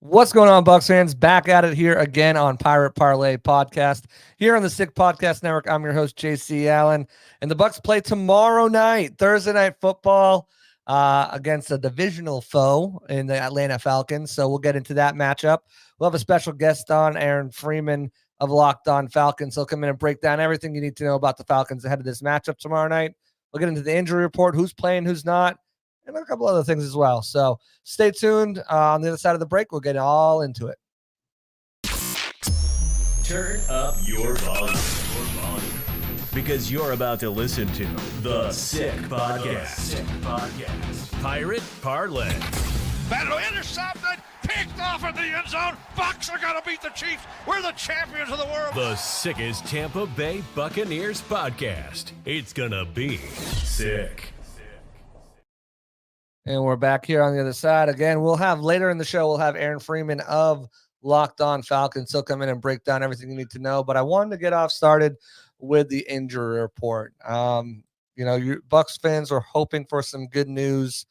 What's going on, Bucs fans? Back at it here again on Pirate Parlay Podcast. Here on the Sick Podcast Network, I'm your host, JC Allen. And the Bucs play tomorrow night, Thursday Night Football, against a divisional foe in the Atlanta Falcons. So we'll get into that matchup. We'll have a special guest on, Aaron Freeman of Locked On Falcons. He'll come in and break down everything you need to know about the Falcons ahead of this matchup tomorrow night. We'll get into the injury report, who's playing, who's not, and a couple other things as well. So stay tuned. On the other side of the break, we'll get all into it. Turn up your volume. Because you're about to listen to The Sick Podcast. Pirate Parlay. Battle intercepted, picked off in the end zone. Bucs are going to beat the Chiefs. We're the champions of the world. The sickest Tampa Bay Buccaneers podcast. It's gonna be sick. And we're back here on the other side. Again, we'll have later in the show, we'll have Aaron Freeman of Locked On Falcons. He'll come in and break down everything you need to know. But I wanted to get off started with the injury report. You Bucs fans are hoping for some good news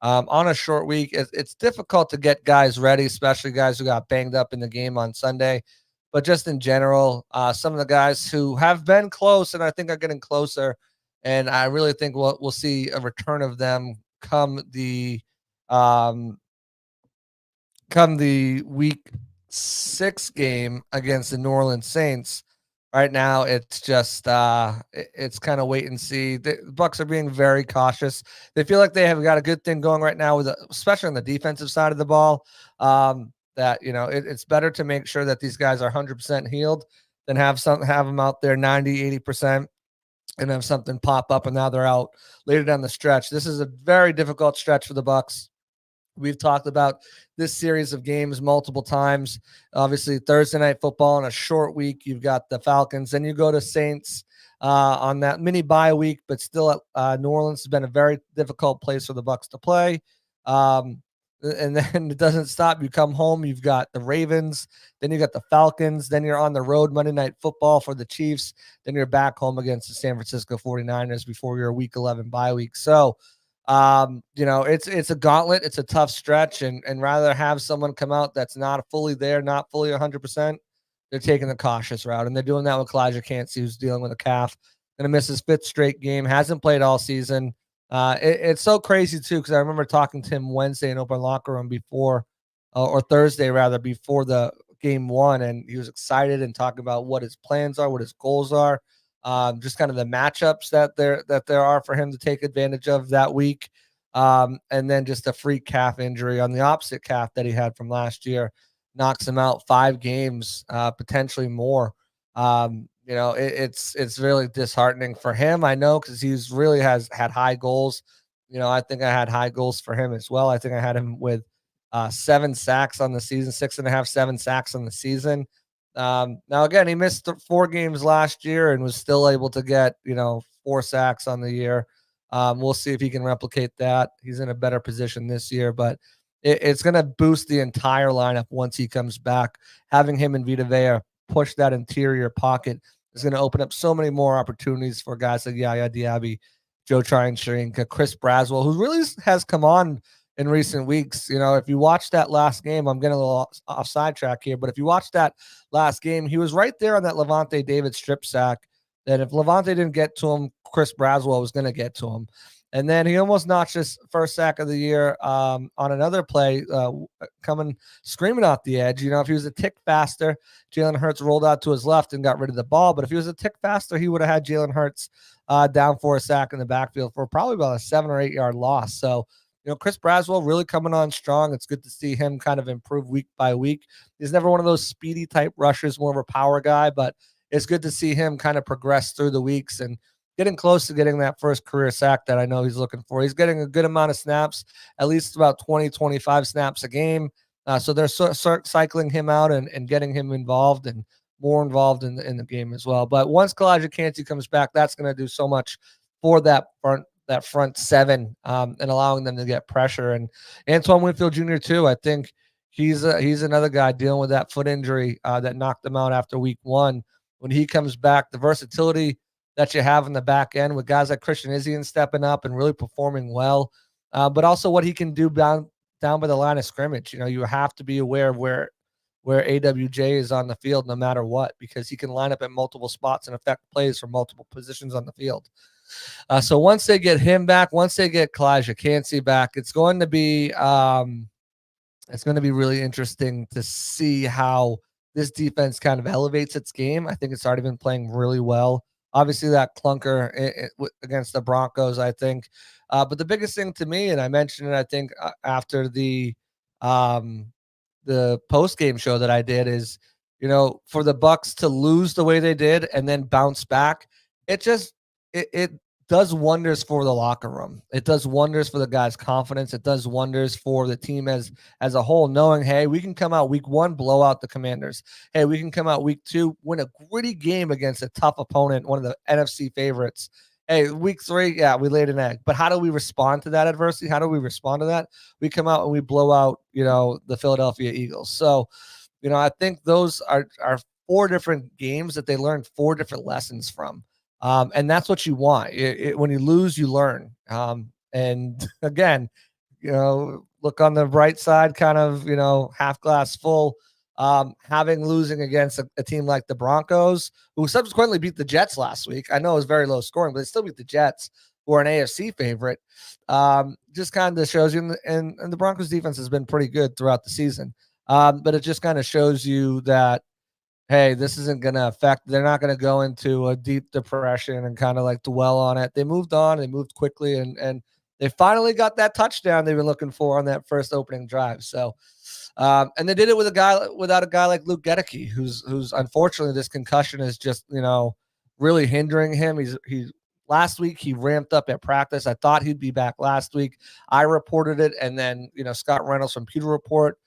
on a short week. It's difficult to get guys ready, especially guys who got banged up in the game on Sunday. But just in general, some of the guys who have been close and I think are getting closer, and I really think we'll see a return of them come the week 6 game against the New Orleans Saints. Right now, it's just it's kind of wait and see. The Bucs are being very cautious. They feel like they have got a good thing going right now, especially on the defensive side of the ball. It's better to make sure that these guys are 100% healed than have them out there 90, 80%. And have something pop up, and now they're out later down the stretch. This is a very difficult stretch for the Bucs. We've talked about this series of games multiple times. Obviously, Thursday Night Football on a short week. You've got the Falcons. Then you go to Saints on that mini bye week, but still New Orleans has been a very difficult place for the Bucs to play. And then it doesn't stop. You come home, you've got the Ravens, then you got the Falcons, then you're on the road Monday Night Football for the Chiefs, then you're back home against the San Francisco 49ers before your week 11 bye week. So, it's a gauntlet. It's a tough stretch, and rather have someone come out that's not fully there, not fully 100%, they're taking the cautious route, and they're doing that with Elijah Cansey, who's dealing with a calf, going to miss his 5th straight game, hasn't played all season. It's so crazy too, because I remember talking to him Wednesday in open locker room before, or Thursday rather, before the game 1, and he was excited and talking about what his plans are, what his goals are, just kind of the matchups that there are for him to take advantage of that week, and then just a freak calf injury on the opposite calf that he had from last year knocks him out 5 games, potentially more. It's really disheartening for him. I know, because he's really has had high goals. I think I had high goals for him as well. I think I had him with 7 sacks on the season, 6.5, 7 sacks on the season. Now, again, he missed 4 games last year and was still able to get, 4 sacks on the year. We'll see if he can replicate that. He's in a better position this year, but it's going to boost the entire lineup once he comes back. Having him and Vita Vea push that interior pocket is going to open up so many more opportunities for guys like Yaya Diaby, Joe Tryon-Shoyinka, Chris Braswell, who really has come on in recent weeks. If you watch that last game, I'm getting a little off sidetrack here, but if you watch that last game, he was right there on that Levante David strip sack, that if Levante didn't get to him, Chris Braswell was going to get to him. And then he almost notched his first sack of the year on another play, coming screaming off the edge. If he was a tick faster, Jalen Hurts rolled out to his left and got rid of the ball. But if he was a tick faster, he would have had Jalen Hurts down for a sack in the backfield for probably about a 7 or 8 yard loss. So, Chris Braswell really coming on strong. It's good to see him kind of improve week by week. He's never one of those speedy type rushers, more of a power guy, but it's good to see him kind of progress through the weeks and getting close to getting that first career sack that I know he's looking for. He's getting a good amount of snaps, at least about 20, 25 snaps a game. So they're cycling him out and getting him involved and more involved in the game as well. But once Elijah Cansey comes back, that's going to do so much for that front 7 and allowing them to get pressure. And Antoine Winfield Jr. too, I think he's another guy dealing with that foot injury that knocked him out after week 1. When he comes back, the versatility that you have in the back end with guys like Christian Izien stepping up and really performing well, but also what he can do down by the line of scrimmage. You have to be aware of where AWJ is on the field no matter what, because he can line up at multiple spots and affect plays from multiple positions on the field. So once they get him back, once they get Kalijah Cansey back, it's going to be really interesting to see how this defense kind of elevates its game. I think it's already been playing really well. Obviously, that clunker against the Broncos, I think. But the biggest thing to me, and I mentioned it, I think, after the post-game show that I did, is, for the Bucs to lose the way they did and then bounce back, it does wonders for the locker room. It does wonders for the guys' confidence. It does wonders for the team as a whole, knowing, hey, we can come out week 1, blow out the Commanders. Hey, we can come out week 2, win a gritty game against a tough opponent, one of the NFC favorites. Hey, week 3, yeah, we laid an egg. But how do we respond to that adversity? How do we respond to that? We come out and we blow out, the Philadelphia Eagles. So, I think those are 4 different games that they learned 4 different lessons from. And that's what you want. When you lose, you learn. And again, look on the bright side, kind of, half glass full. Losing against a team like the Broncos, who subsequently beat the Jets last week. I know it was very low scoring, but they still beat the Jets, who are an AFC favorite. Just kind of shows you, and the Broncos defense has been pretty good throughout the season. But it just kind of shows you that, hey, this isn't going to affect, they're not going to go into a deep depression and kind of like dwell on it. They moved on, they moved quickly, and they finally got that touchdown they've been looking for on that first opening drive. So, and they did it without a guy like Luke Gedeke, who's unfortunately, this concussion is just, really hindering him. Last week he ramped up at practice. I thought he'd be back last week. I reported it, and then, Scott Reynolds from Pewter Report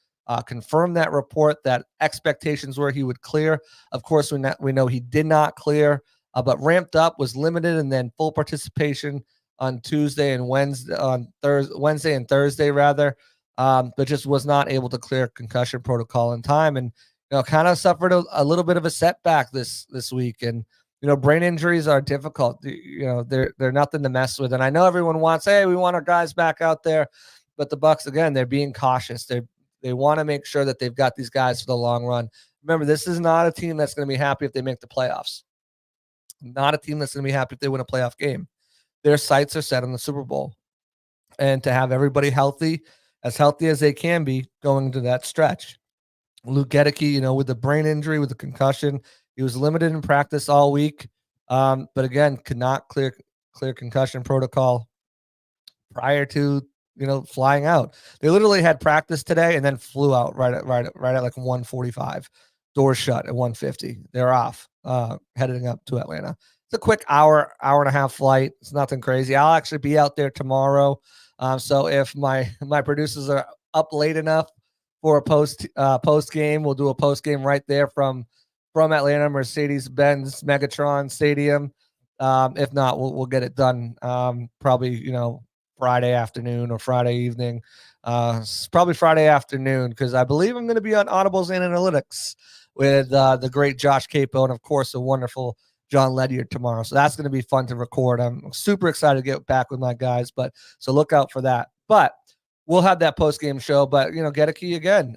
confirmed that report, that expectations were he would clear. Of course, we know he did not clear, but ramped up, was limited, and then full participation on Wednesday and Thursday rather, but just was not able to clear concussion protocol in time, and kind of suffered a little bit of a setback this week. And brain injuries are difficult. They're nothing to mess with. And I know everyone wants, hey, we want our guys back out there, but the Bucs, again, they're being cautious. They want to make sure that they've got these guys for the long run. Remember, this is not a team that's going to be happy if they make the playoffs. Not a team that's going to be happy if they win a playoff game. Their sights are set on the Super Bowl. And to have everybody healthy as they can be going into that stretch. Luke Gedeke, with the brain injury, with the concussion, he was limited in practice all week. But again, could not clear concussion protocol prior to flying out. They literally had practice today and then flew out right at like 1:45. Doors shut at 1:50. They're off, heading up to Atlanta. It's a quick hour and a half flight. It's nothing crazy. I'll actually be out there tomorrow. So if my producers are up late enough for a post game, we'll do a post game right there from Atlanta, Mercedes-Benz Megatron Stadium. If not, we'll get it done. Probably, Friday afternoon or Friday evening. Probably Friday afternoon, because I believe I'm going to be on Audibles and Analytics with the great Josh Capo and, of course, the wonderful John Ledyard tomorrow. So that's going to be fun to record. I'm super excited to get back with my guys, so look out for that. But we'll have that post-game show. But, Gedeke again.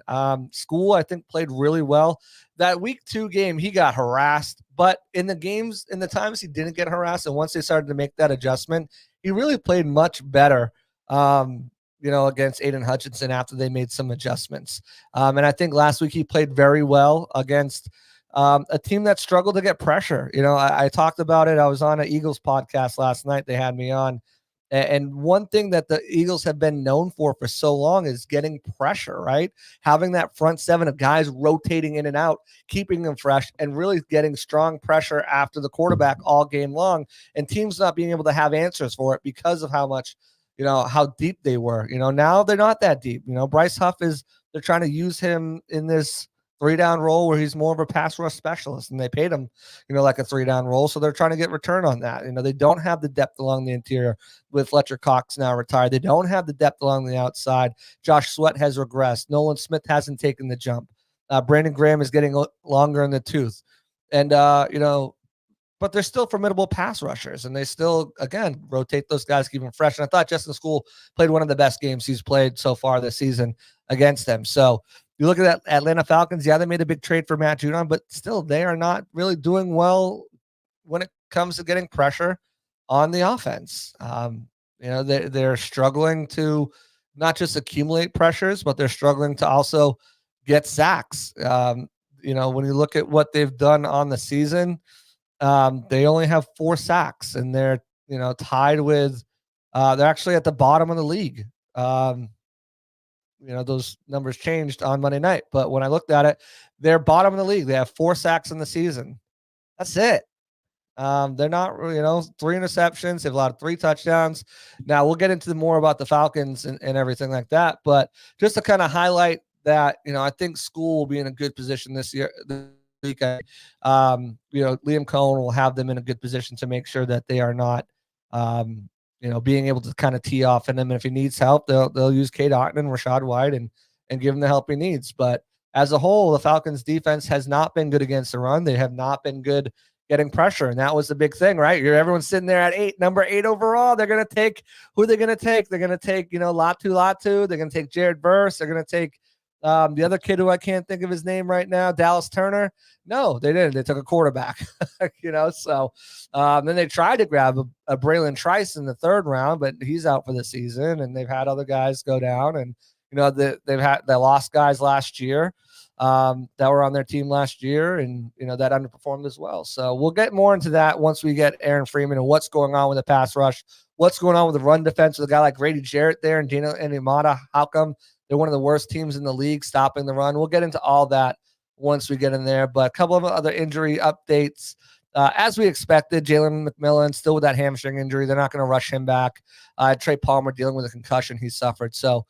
School, I think, played really well. That week 2 game, he got harassed. But in the times he didn't get harassed, and once they started to make that adjustment, he really played much better, against Aiden Hutchinson after they made some adjustments. And I think last week he played very well against a team that struggled to get pressure. I talked about it. I was on an Eagles podcast last night. They had me on. And one thing that the Eagles have been known for so long is getting pressure, right? Having that front 7 of guys rotating in and out, keeping them fresh, and really getting strong pressure after the quarterback all game long, and teams not being able to have answers for it because of how much, how deep they were. Now they're not that deep. Bryce Huff they're trying to use him in this 3-down role where he's more of a pass rush specialist, and they paid him, like a 3-down role. So they're trying to get return on that. They don't have the depth along the interior with Fletcher Cox now retired. They don't have the depth along the outside. Josh Sweat has regressed. Nolan Smith hasn't taken the jump. Brandon Graham is getting longer in the tooth. And, but they're still formidable pass rushers, and they still, again, rotate those guys, keep them fresh. And I thought Justin School played one of the best games he's played so far this season against them. So you look at that Atlanta Falcons, yeah, they made a big trade for Matt Judon, but still they are not really doing well when it comes to getting pressure on the offense. They're struggling to not just accumulate pressures, but they're struggling to also get sacks. When you look at what they've done on the season, they only have 4 sacks, and they're, tied with, they're actually at the bottom of the league. Those numbers changed on Monday night, but when I looked at it, they're bottom of the league. They have 4 sacks in the season. That's it. They're not, 3 interceptions. They've allowed 3 touchdowns. Now we'll get into more about the Falcons and everything like that, but just to kind of highlight that, I think School will be in a good position this year. Liam Cohen will have them in a good position to make sure that they are not, being able to kind of tee off in him. And if he needs help, they'll use Cade Otton and Rashad White and give him the help he needs. But as a whole, the Falcons defense has not been good against the run. They have not been good getting pressure. And that was the big thing, right? Everyone's sitting there at number 8 overall. They're going to take, who are they going to take? They're going to take, Latu. They're going to take Jared Verse. They're going to take the other kid who I can't think of his name right now, Dallas Turner. No, they didn't. They took a quarterback, So then they tried to grab a Braylon Trice in the 3rd round, but he's out for the season. And they've had other guys go down, and they lost guys last year that were on their team last year, and that underperformed as well. So we'll get more into that once we get Aaron Freeman and what's going on with the pass rush, what's going on with the run defense with a guy like Grady Jarrett there and Daniel Onyemata. How come they're one of the worst teams in the league stopping the run? We'll get into all that once we get in there, but a couple of other injury updates. As we expected, Jalen McMillan still with that hamstring injury. They're not going to rush him back. Trey Palmer dealing with a concussion he suffered. So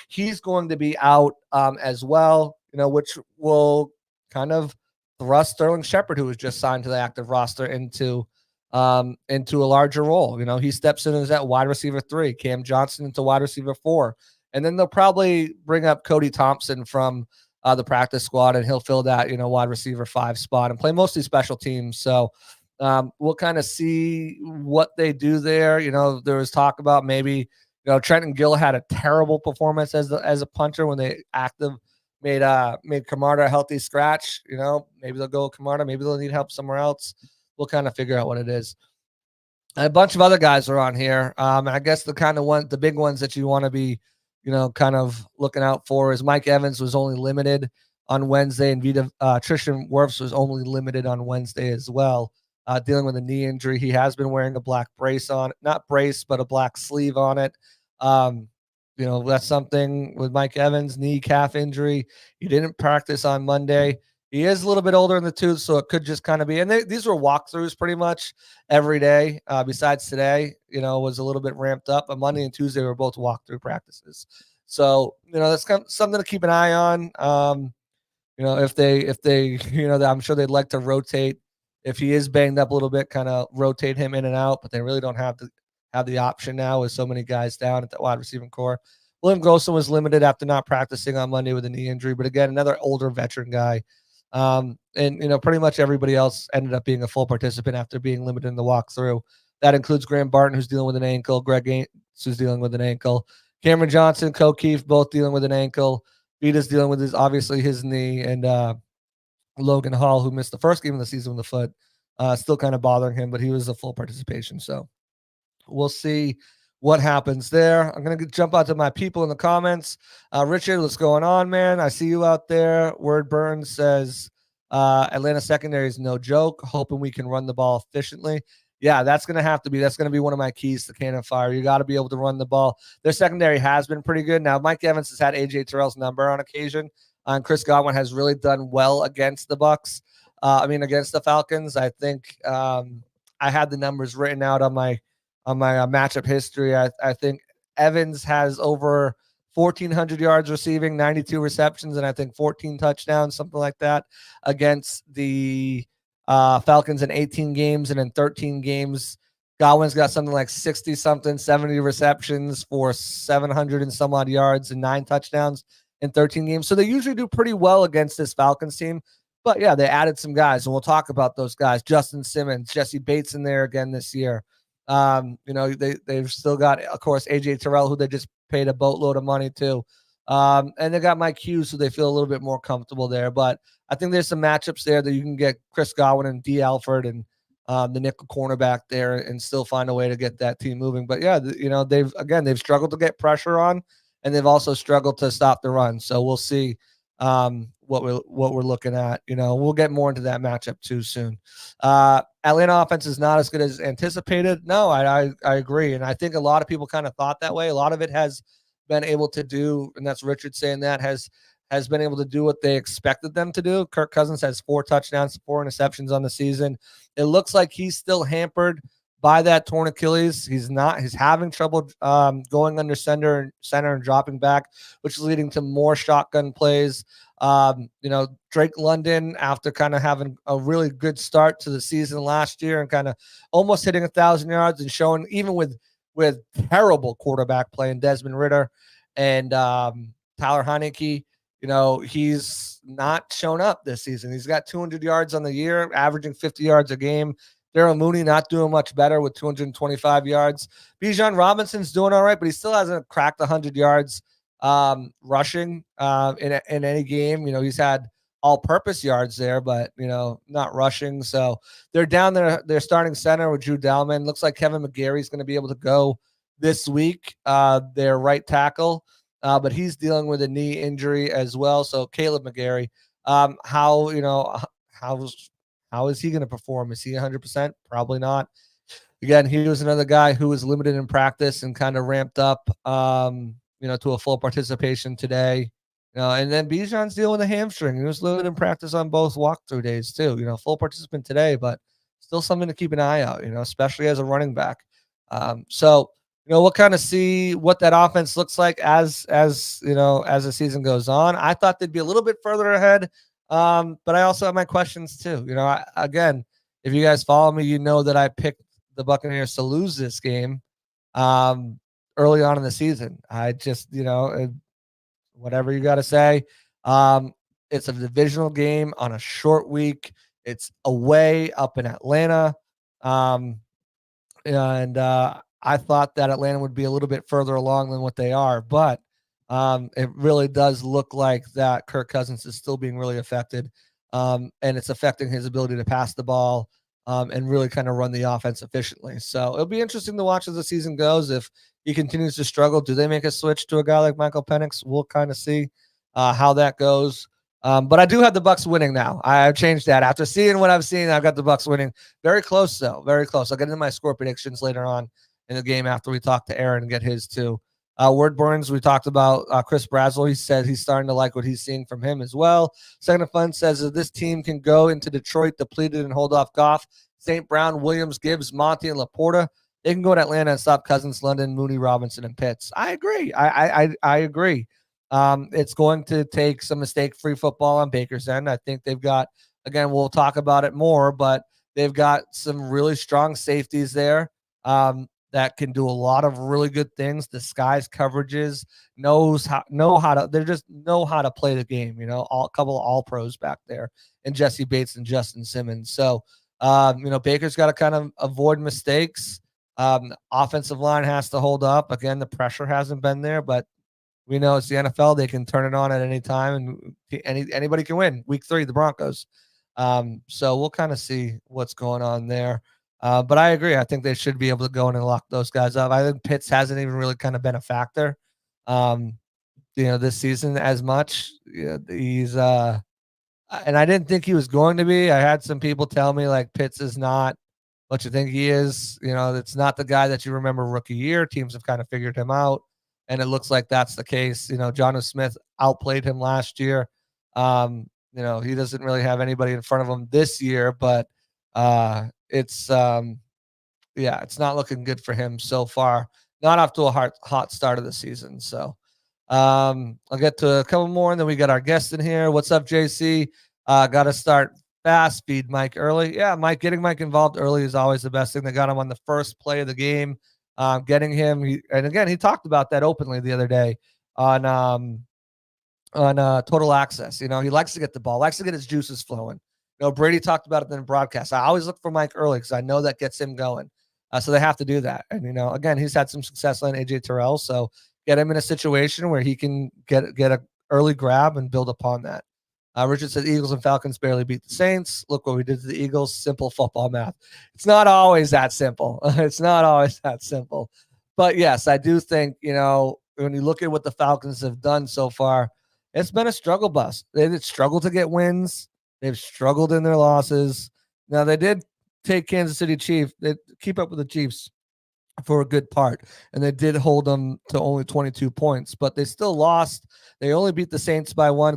he's going to be out as well, which will kind of thrust Sterling Shepard, who was just signed to the active roster, into a larger role. He steps in as that wide receiver 3, Cam Johnson into wide receiver 4. And then they'll probably bring up Cody Thompson from the practice squad, and he'll fill that, wide receiver 5 spot and play mostly special teams. So we'll kind of see what they do there. There was talk about maybe, Trenton Gill had a terrible performance as a punter when they made Camarda a healthy scratch. Maybe they'll go with Camarda. Maybe they'll need help somewhere else. We'll kind of figure out what it is. And a bunch of other guys are on here. And I guess the big ones that you want to be, kind of looking out for is Mike Evans was only limited on Wednesday, and Tristan Wirfs was only limited on Wednesday as well, dealing with a knee injury. He has been wearing a black brace on, not brace, but a black sleeve on it. That's something with Mike Evans, knee calf injury. He didn't practice on Monday. He is a little bit older in the tooth, so it could just kind of be. And these were walkthroughs pretty much every day. Besides today, was a little bit ramped up. But Monday and Tuesday were both walkthrough practices. So that's kind of something to keep an eye on. If they, I'm sure they'd like to rotate. If he is banged up a little bit, kind of rotate him in and out. But they really don't have the option now with so many guys down at the wide receiving core. William Golson was limited after not practicing on Monday with a knee injury. But again, another older veteran guy. And pretty much everybody else ended up being a full participant after being limited in the walkthrough. That includes Graham Barton, who's dealing with an ankle, Greg Gaines, who's dealing with an ankle, Cameron Johnson, Keefe, both dealing with an ankle. Vita's dealing with his knee, and Logan Hall, who missed the first game of the season with the foot, still kind of bothering him, but he was a full participation. So we'll see what happens there. I'm going to jump out to my people in the comments. Richard, what's going on, man? I see you out there. Word Burns says, Atlanta secondary is no joke. Hoping we can run the ball efficiently. Yeah, that's going to be one of my keys to Cannon Fire. You got to be able to run the ball. Their secondary has been pretty good. Now, Mike Evans has had AJ Terrell's number on occasion. And Chris Godwin has really done well against the Bucs. Against the Falcons. I think I had the numbers written out on my matchup history. I think Evans has over 1,400 yards receiving, 92 receptions, and I think 14 touchdowns, something like that, against the Falcons in 18 games. And in 13 games, Godwin's got something like 60-something, 70 receptions for 700 and some odd yards and 9 touchdowns in 13 games. So they usually do pretty well against this Falcons team. But yeah, they added some guys, and we'll talk about those guys. Justin Simmons, Jesse Bates in there again this year. They've still got, of course, AJ Terrell, who they just paid a boatload of money to. And they got Mike Hughes, so they feel a little bit more comfortable there. But I think there's some matchups there that you can get Chris Godwin and D. Alford and the nickel cornerback there and still find a way to get that team moving. But yeah, they've struggled to get pressure on, and they've also struggled to stop the run. So we'll see what we're looking at. We'll get more into that matchup too soon. Atlanta offense is not as good as anticipated. No, I agree, and I think a lot of people kind of thought that way. A lot of it has been able to do, and that's Richard saying that, has been able to do what they expected them to do. Kirk Cousins has 4 touchdowns, 4 interceptions on the season. It looks like he's still hampered by that torn Achilles. He's having trouble going under center and dropping back, which is leading to more shotgun plays. Drake London, after kind of having a really good start to the season last year and kind of almost hitting 1,000 yards and showing, even with terrible quarterback play in Desmond Ridder and Tyler Heineke, he's not shown up this season. He's got 200 yards on the year, averaging 50 yards a game. Darryl Mooney not doing much better with 225 yards. Bijan Robinson's doing all right, but he still hasn't cracked 100 yards rushing in any game. He's had all-purpose yards there, but not rushing. So they're down there. They're starting center with Drew Dalman. Looks like Kevin McGary's going to be able to go this week. Their right tackle, but he's dealing with a knee injury as well. So Caleb McGary, how is he going to perform? Is he 100%? Probably not. Again, he was another guy who was limited in practice and kind of ramped up, to a full participation today. And then Bijan's dealing with a hamstring. He was limited in practice on both walkthrough days too. Full participant today, but still something to keep an eye out. Especially as a running back. We'll kind of see what that offense looks like as the season goes on. I thought they'd be a little bit further ahead, but I also have my questions too. Again, if you guys follow me, you know that I picked the Buccaneers to lose this game early on in the season. I just, whatever you got to say. It's a divisional game on a short week. It's away up in Atlanta. I thought that Atlanta would be a little bit further along than what they are, but it really does look like that Kirk Cousins is still being really affected, and it's affecting his ability to pass the ball and really kind of run the offense efficiently. So it'll be interesting to watch as the season goes. If he continues to struggle, do they make a switch to a guy like Michael Penix? We'll kind of see how that goes. But I do have the Bucs winning now. I've changed that. After seeing what I've seen, I've got the Bucs winning. Very close, though. Very close. I'll get into my score predictions later on in the game after we talk to Aaron and get his too. Word Burns, we talked about Chris Bradswell. He said he's starting to like what he's seeing from him as well. Second of Fun says that this team can go into Detroit depleted and hold off Goff, St. Brown, Williams, Gibbs, Monty, and Laporta. They can go to Atlanta and stop Cousins, London, Mooney, Robinson, and Pitts. I agree. I agree. It's going to take some mistake-free football on Baker's end. I think they've got, again, we'll talk about it more, but they've got some really strong safeties there that can do a lot of really good things, disguise coverages, know how to play the game. A couple of all pros back there, and Jesse Bates and Justin Simmons. So, Baker's got to kind of avoid mistakes. Offensive line has to hold up. Again, the pressure hasn't been there, but we know it's the NFL. They can turn it on at any time, and anybody can win. Week 3, the Broncos. So we'll kind of see what's going on there. But I agree. I think they should be able to go in and lock those guys up. I think Pitts hasn't even really kind of been a factor, this season as much. He's and I didn't think he was going to be. I had some people tell me like Pitts is not what you think he is. It's not the guy that you remember rookie year. Teams have kind of figured him out, and it looks like that's the case. Jonnu Smith outplayed him last year. He doesn't really have anybody in front of him this year, but it's not looking good for him so far. Not off to a hot start of the season. So I'll get to a couple more, and then we got our guest in here. What's up, JC? Got to start fast, feed Mike early. Yeah, getting Mike involved early is always the best thing. They got him on the first play of the game, getting him. And again, he talked about that openly the other day on Total Access. He likes to get the ball, likes to get his juices flowing. Brady talked about it in the broadcast. I always look for Mike early because I know that gets him going. So they have to do that. And, again, he's had some success on AJ Terrell. So get him in a situation where he can get an early grab and build upon that. Richard said Eagles and Falcons barely beat the Saints. Look what we did to the Eagles. Simple football math. It's not always that simple. It's not always that simple. But, yes, I do think, when you look at what the Falcons have done so far, it's been a struggle bus. They've struggled to get wins. They've struggled in their losses. Now, they did take Kansas City Chiefs. They keep up with the Chiefs for a good part, and they did hold them to only 22 points, but they still lost. They only beat the Saints by one.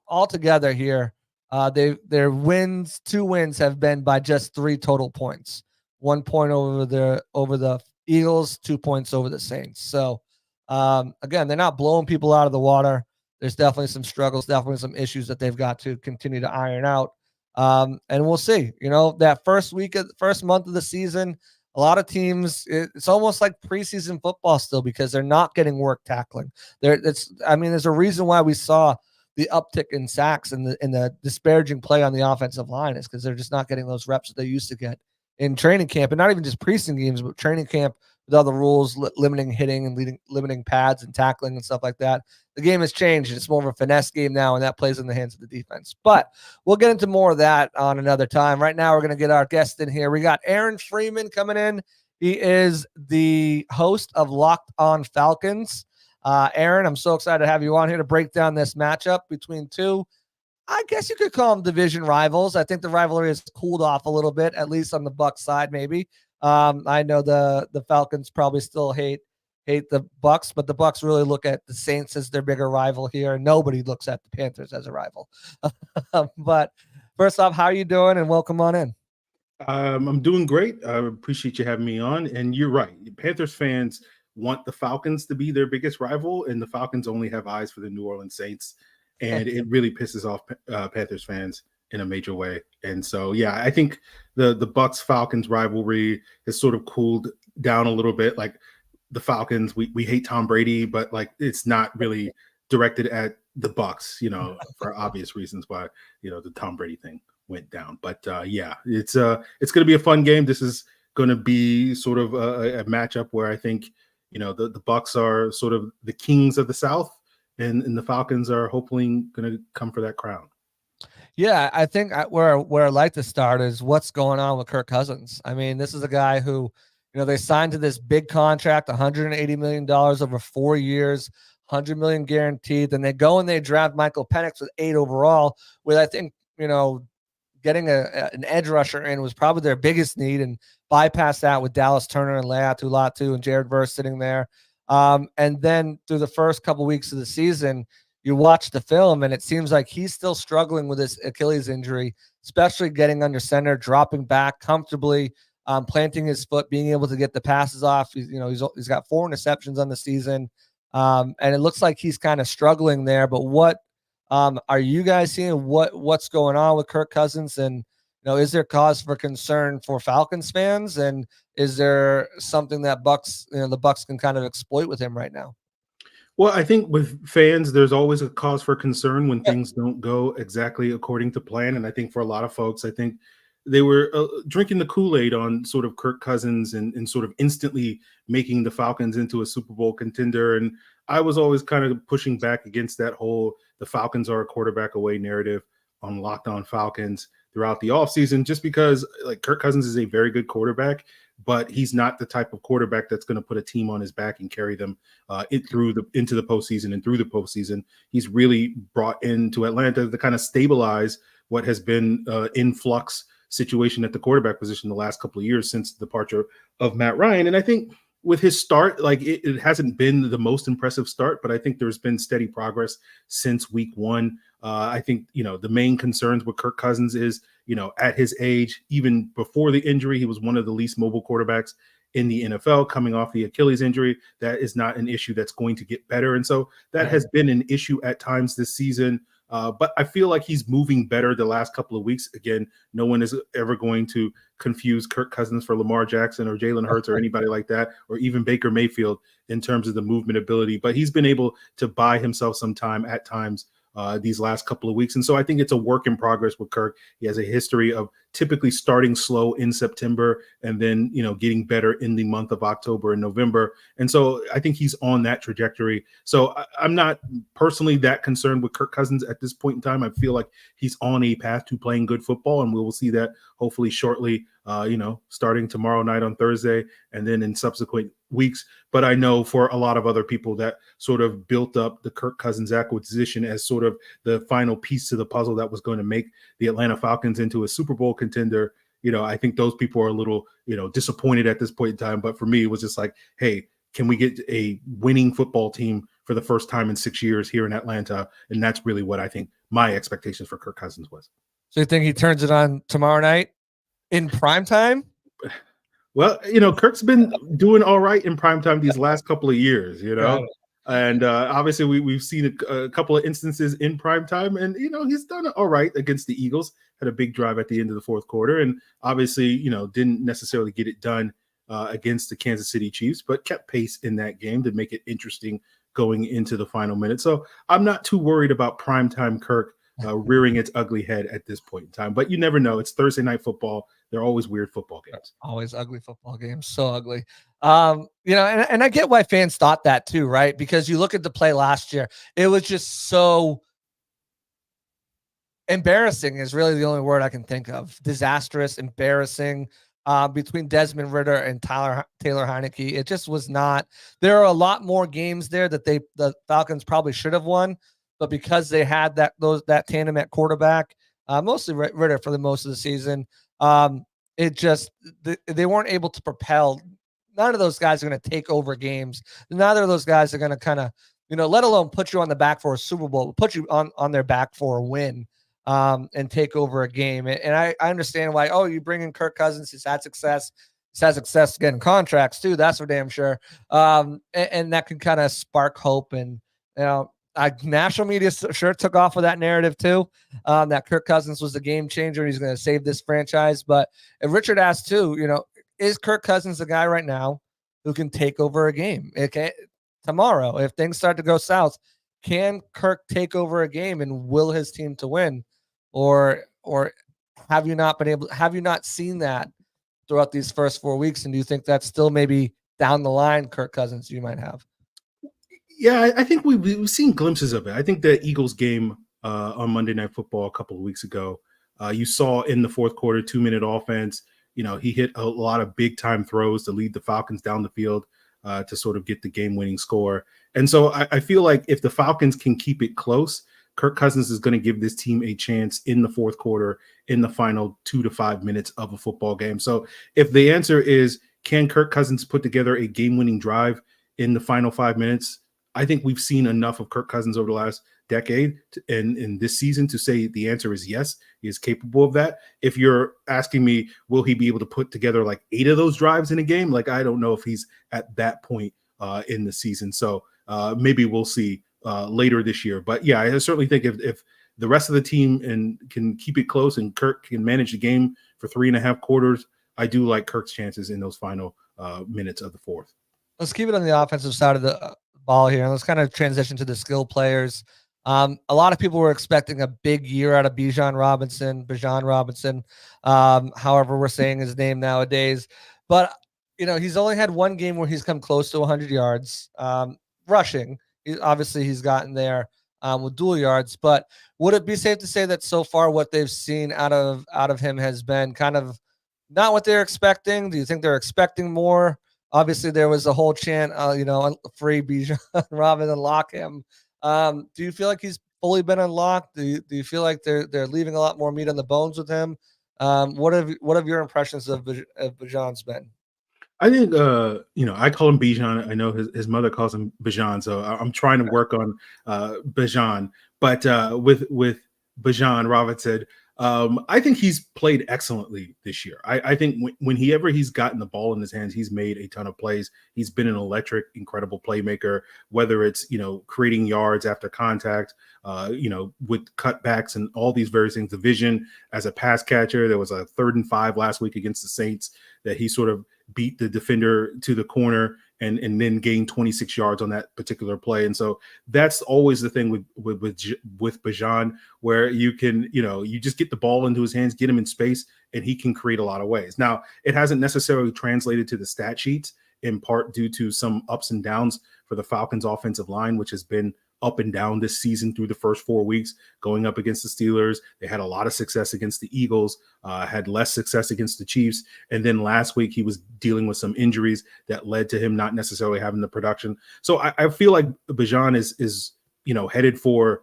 Altogether here, their wins, 2 wins have been by just 3 total points. 1 point over the Eagles, 2 points over the Saints. So again, they're not blowing people out of the water. There's definitely some struggles, definitely some issues that they've got to continue to iron out. And we'll see, that first month of the season, a lot of teams, it's almost like preseason football still because they're not getting work tackling. There's a reason why we saw the uptick in sacks and the disparaging play on the offensive line is because they're just not getting those reps that they used to get in training camp, and not even just preseason games, but training camp with other rules, limiting hitting and limiting pads and tackling and stuff like that. The game has changed. It's more of a finesse game now, and that plays in the hands of the defense. But we'll get into more of that on another time. Right now, we're going to get our guest in here. We got Aaron Freeman coming in. He is the host of Locked On Falcons. Aaron, I'm so excited to have you on here to break down this matchup between two, I guess you could call them division rivals. I think the rivalry has cooled off a little bit, at least on the Bucs side, maybe. I know the Falcons probably still hate the Bucs, but the Bucs really look at the Saints as their bigger rival here. Nobody looks at the Panthers as a rival. But first off, how are you doing? And welcome on in. I'm doing great. I appreciate you having me on. And you're right. Panthers fans want the Falcons to be their biggest rival, and the Falcons only have eyes for the New Orleans Saints. And it really pisses off Panthers fans in a major way. And so, yeah, I think the Bucs-Falcons rivalry has sort of cooled down a little bit. Like the Falcons, we hate Tom Brady, but like it's not really directed at the Bucs, for obvious reasons why, the Tom Brady thing went down. But yeah, it's going to be a fun game. This is going to be sort of a matchup where I think, the Bucs are sort of the kings of the South. And the Falcons are hopefully going to come for that crown. Yeah, I think where I'd like to start is what's going on with Kirk Cousins. I mean, this is a guy who, they signed to this big contract, $180 million over 4 years, $100 million guaranteed. Then they go and they draft Michael Penix with 8 overall, with I think, getting an edge rusher in was probably their biggest need, and bypass that with Dallas Turner and Latu and Jared Verse sitting there. And then through the first couple weeks of the season, you watch the film and it seems like he's still struggling with his Achilles injury, especially getting under center, dropping back comfortably, planting his foot, being able to get the passes off. He's got 4 interceptions on the season. And it looks like he's kind of struggling there, but what are you guys seeing? What's going on with Kirk Cousins? And, is there cause for concern for Falcons fans? And is there something that the Bucs can kind of exploit with him right now? Well, I think with fans, there's always a cause for concern when things don't go exactly according to plan. And I think for a lot of folks, I think they were drinking the Kool-Aid on sort of Kirk Cousins and sort of instantly making the Falcons into a Super Bowl contender. And I was always kind of pushing back against that whole the Falcons are a quarterback away narrative on Locked On Falcons throughout the offseason, just because like Kirk Cousins is a very good quarterback, but he's not the type of quarterback that's going to put a team on his back and carry them into the postseason and through the postseason. He's really brought into Atlanta to kind of stabilize what has been in flux situation at the quarterback position the last couple of years since the departure of Matt Ryan. And I think with his start, like it hasn't been the most impressive start, but I think there's been steady progress since week 1. I think, the main concerns with Kirk Cousins is, at his age, even before the injury, he was one of the least mobile quarterbacks in the NFL coming off the Achilles injury. That is not an issue that's going to get better. And so that has been an issue at times this season. But I feel like he's moving better the last couple of weeks. Again, no one is ever going to confuse Kirk Cousins for Lamar Jackson or Jalen Hurts or anybody like that, or even Baker Mayfield in terms of the movement ability. But he's been able to buy himself some time at times these last couple of weeks. And so I think it's a work in progress with Kirk. He has a history of typically starting slow in September and then, getting better in the month of October and November. And so I think he's on that trajectory. So I'm not personally that concerned with Kirk Cousins at this point in time. I feel like he's on a path to playing good football, and we will see that hopefully shortly, starting tomorrow night on Thursday and then in subsequent weeks. But I know for a lot of other people that sort of built up the Kirk Cousins acquisition as sort of the final piece to the puzzle that was going to make the Atlanta Falcons into a Super Bowl contender. I think those people are a little, disappointed at this point in time. But for me, it was just like, hey, can we get a winning football team for the first time in 6 years here in Atlanta? And that's really what I think my expectations for Kirk Cousins was. So you think he turns it on tomorrow night in prime time? Well, Kirk's been doing all right in primetime these last couple of years, and obviously we've seen a couple of instances in primetime, and, he's done all right against the Eagles, had a big drive at the end of the fourth quarter, and obviously, didn't necessarily get it done against the Kansas City Chiefs, but kept pace in that game to make it interesting going into the final minute. So I'm not too worried about primetime Kirk rearing its ugly head at this point in time, but you never know. It's Thursday night football. They're always weird football games. Always ugly football games. So ugly. And I get why fans thought that too, right? Because you look at the play last year, it was just so embarrassing is really the only word I can think of. Disastrous, embarrassing. Between Desmond Ridder and Taylor Heineke, it just was not. There are a lot more games there that the Falcons probably should have won, but because they had that tandem at quarterback, mostly Ridder for the most of the season, they weren't able to propel. None of those guys are going to take over games. Neither of those guys are going to kind of, let alone put you on the back for a Super Bowl, put you on their back for a win, and take over a game. And I understand why, you bring in Kirk Cousins, he's had success. He's had success getting contracts too. That's for damn sure. And that can kind of spark hope. And, national media sure took off with that narrative too, that Kirk Cousins was the game changer and he's going to save this franchise. But if Richard asked too, is Kirk Cousins the guy right now who can take over a game? Tomorrow, if things start to go south, can Kirk take over a game and will his team to win? Or have you not seen that throughout these first 4 weeks? And do you think that's still maybe down the line Kirk Cousins you might have? Yeah, I think we've seen glimpses of it. I think the Eagles game on Monday Night Football a couple of weeks ago, you saw in the fourth quarter, 2-minute offense, he hit a lot of big time throws to lead the Falcons down the field to sort of get the game winning score. And so I feel like if the Falcons can keep it close, Kirk Cousins is going to give this team a chance in the fourth quarter in the final 2 to 5 minutes of a football game. So if the answer is, can Kirk Cousins put together a game winning drive in the final 5 minutes? I think we've seen enough of Kirk Cousins over the last decade and in this season to say the answer is yes, he is capable of that. If you're asking me, will he be able to put together like 8 of those drives in a game? Like, I don't know if he's at that point in the season. So maybe we'll see later this year. But yeah, I certainly think if the rest of the team can keep it close and Kirk can manage the game for 3.5 quarters, I do like Kirk's chances in those final minutes of the fourth. Let's keep it on the offensive side of the ball here. And let's kind of transition to the skill players. A lot of people were expecting a big year out of Bijan Robinson. However, we're saying his name nowadays, but he's only had one game where he's come close to 100 yards rushing. He's gotten there with dual yards, but would it be safe to say that so far what they've seen out of him has been kind of not what they're expecting? Do you think they're expecting more? Obviously, there was a whole chant, free Bijan Robinson, unlock him. Do you feel like he's fully been unlocked? Do you feel like they're leaving a lot more meat on the bones with him? What have your impressions of Bijan's been? I think I call him Bijan. I know his mother calls him Bijan, so I'm trying to work on Bijan. But with Bijan Robinson, I think he's played excellently this year. I think whenever he's gotten the ball in his hands, he's made a ton of plays. He's been an electric, incredible playmaker, whether it's, creating yards after contact, with cutbacks and all these various things. The vision as a pass catcher, there was a 3rd and 5 last week against the Saints that he sort of beat the defender to the corner and then gained 26 yards on that particular play. And so that's always the thing with Bijan, where you can, you just get the ball into his hands, get him in space, and he can create a lot of ways. Now, it hasn't necessarily translated to the stat sheets, in part due to some ups and downs for the Falcons offensive line, which has been up and down this season through the first 4 weeks, going up against the Steelers. They had a lot of success against the Eagles, had less success against the Chiefs. And then last week he was dealing with some injuries that led to him not necessarily having the production. So I feel like Bijan is headed for,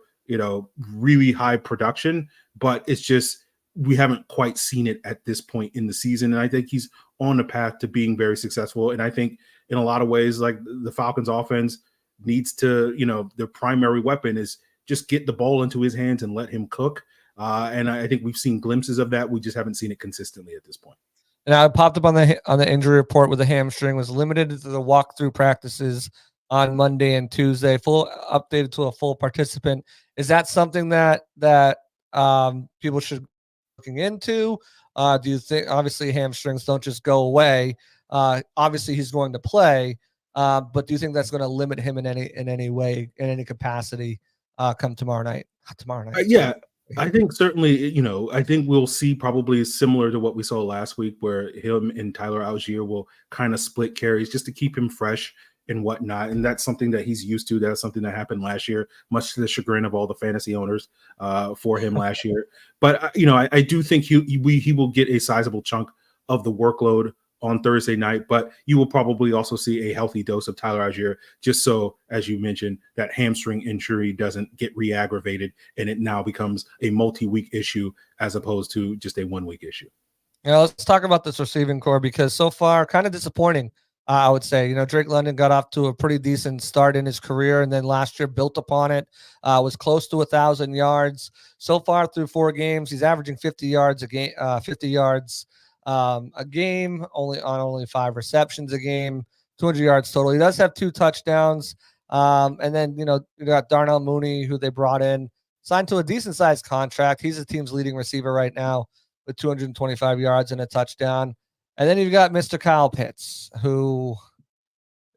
really high production, but it's just, we haven't quite seen it at this point in the season. And I think he's on the path to being very successful. And I think in a lot of ways, like, the Falcons offense needs to, their primary weapon is just get the ball into his hands and let him cook. And I think we've seen glimpses of that. We just haven't seen it consistently at this point. And I popped up on the injury report with the hamstring, was limited to the walkthrough practices on Monday and Tuesday, full updated to a full participant. Is that something that people should be looking into? Do you think, obviously hamstrings don't just go away? Obviously he's going to play, but do you think that's going to limit him in any way, in any capacity, come tomorrow night? Yeah, I think certainly, I think we'll see probably similar to what we saw last week, where him and Tyler Algier will kind of split carries just to keep him fresh and whatnot. And that's something that he's used to. That's something that happened last year, much to the chagrin of all the fantasy owners for him last year. But, I do think he will get a sizable chunk of the workload on Thursday night, but you will probably also see a healthy dose of Tyler Algier, just so, as you mentioned, that hamstring injury doesn't get re-aggravated and it now becomes a multi-week issue as opposed to just a 1 week issue. Let's talk about this receiving core, because so far kind of disappointing. I would say, Drake London got off to a pretty decent start in his career, and then last year built upon it, was close to 1,000 yards. So far through 4 games, he's averaging 50 yards a game, only 5 receptions a game, 200 yards total. He does have 2 touchdowns. And then, you got Darnell Mooney, who they brought in, signed to a decent sized contract. He's the team's leading receiver right now with 225 yards and a touchdown. And then you've got Mr. Kyle Pitts, who,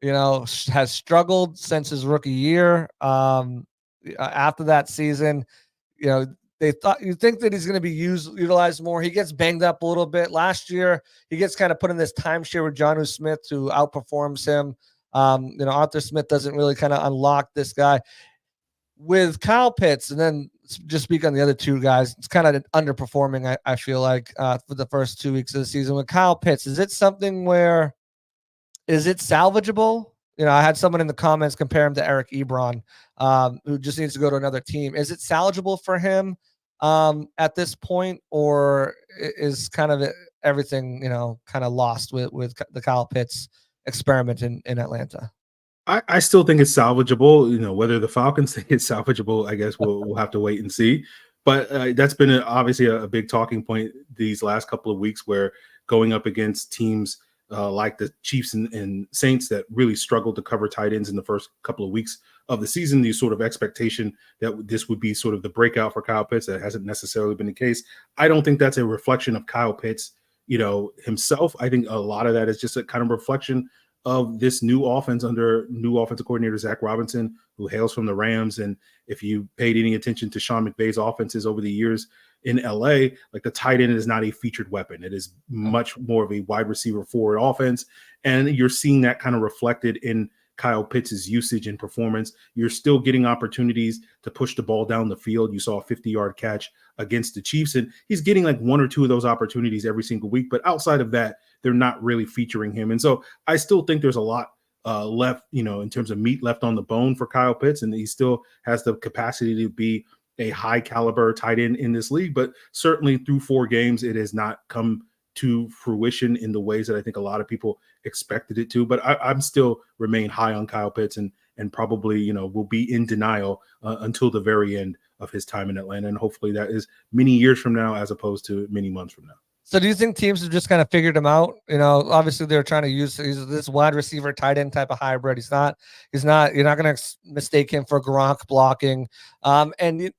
has struggled since his rookie year. After that season, you'd think that he's going to be utilized more. He gets banged up a little bit. Last year, he gets kind of put in this timeshare with Jonnu Smith, who outperforms him. Arthur Smith doesn't really kind of unlock this guy. With Kyle Pitts, and then just speak on the other 2 guys, it's kind of underperforming, I feel like, for the first 2 weeks of the season. With Kyle Pitts, is it something where, is it salvageable? I had someone in the comments compare him to Eric Ebron, who just needs to go to another team. Is it salvageable for him at this point, or is kind of everything, kind of lost with the Kyle Pitts experiment in Atlanta? I still think it's salvageable. Whether the Falcons think it's salvageable, I guess we'll have to wait and see. But that's been obviously a big talking point these last couple of weeks, where going up against teams like the Chiefs and Saints that really struggled to cover tight ends in the first couple of weeks of the season, the sort of expectation that this would be sort of the breakout for Kyle Pitts. That hasn't necessarily been the case. I don't think that's a reflection of Kyle Pitts, himself. I think a lot of that is just a kind of reflection of this new offense under new offensive coordinator Zach Robinson, who hails from the Rams. And if you paid any attention to Sean McVay's offenses over the years in LA, like, the tight end is not a featured weapon. It is much more of a wide receiver forward offense. And you're seeing that kind of reflected in Kyle Pitts' usage and performance. You're still getting opportunities to push the ball down the field. You saw a 50-yard catch against the Chiefs, and he's getting like 1 or 2 of those opportunities every single week. But outside of that, they're not really featuring him. And so I still think there's a lot left, in terms of meat left on the bone for Kyle Pitts, and he still has the capacity to be a high caliber tight end in this league. But certainly through 4 games, it has not come to fruition in the ways that I think a lot of people expected it to. But I'm still remain high on Kyle Pitts, and and probably, will be in denial until the very end of his time in Atlanta. And hopefully that is many years from now, as opposed to many months from now. So do you think teams have just kind of figured him out? Obviously they're trying to use this wide receiver tight end type of hybrid. You're not going to mistake him for Gronk blocking. And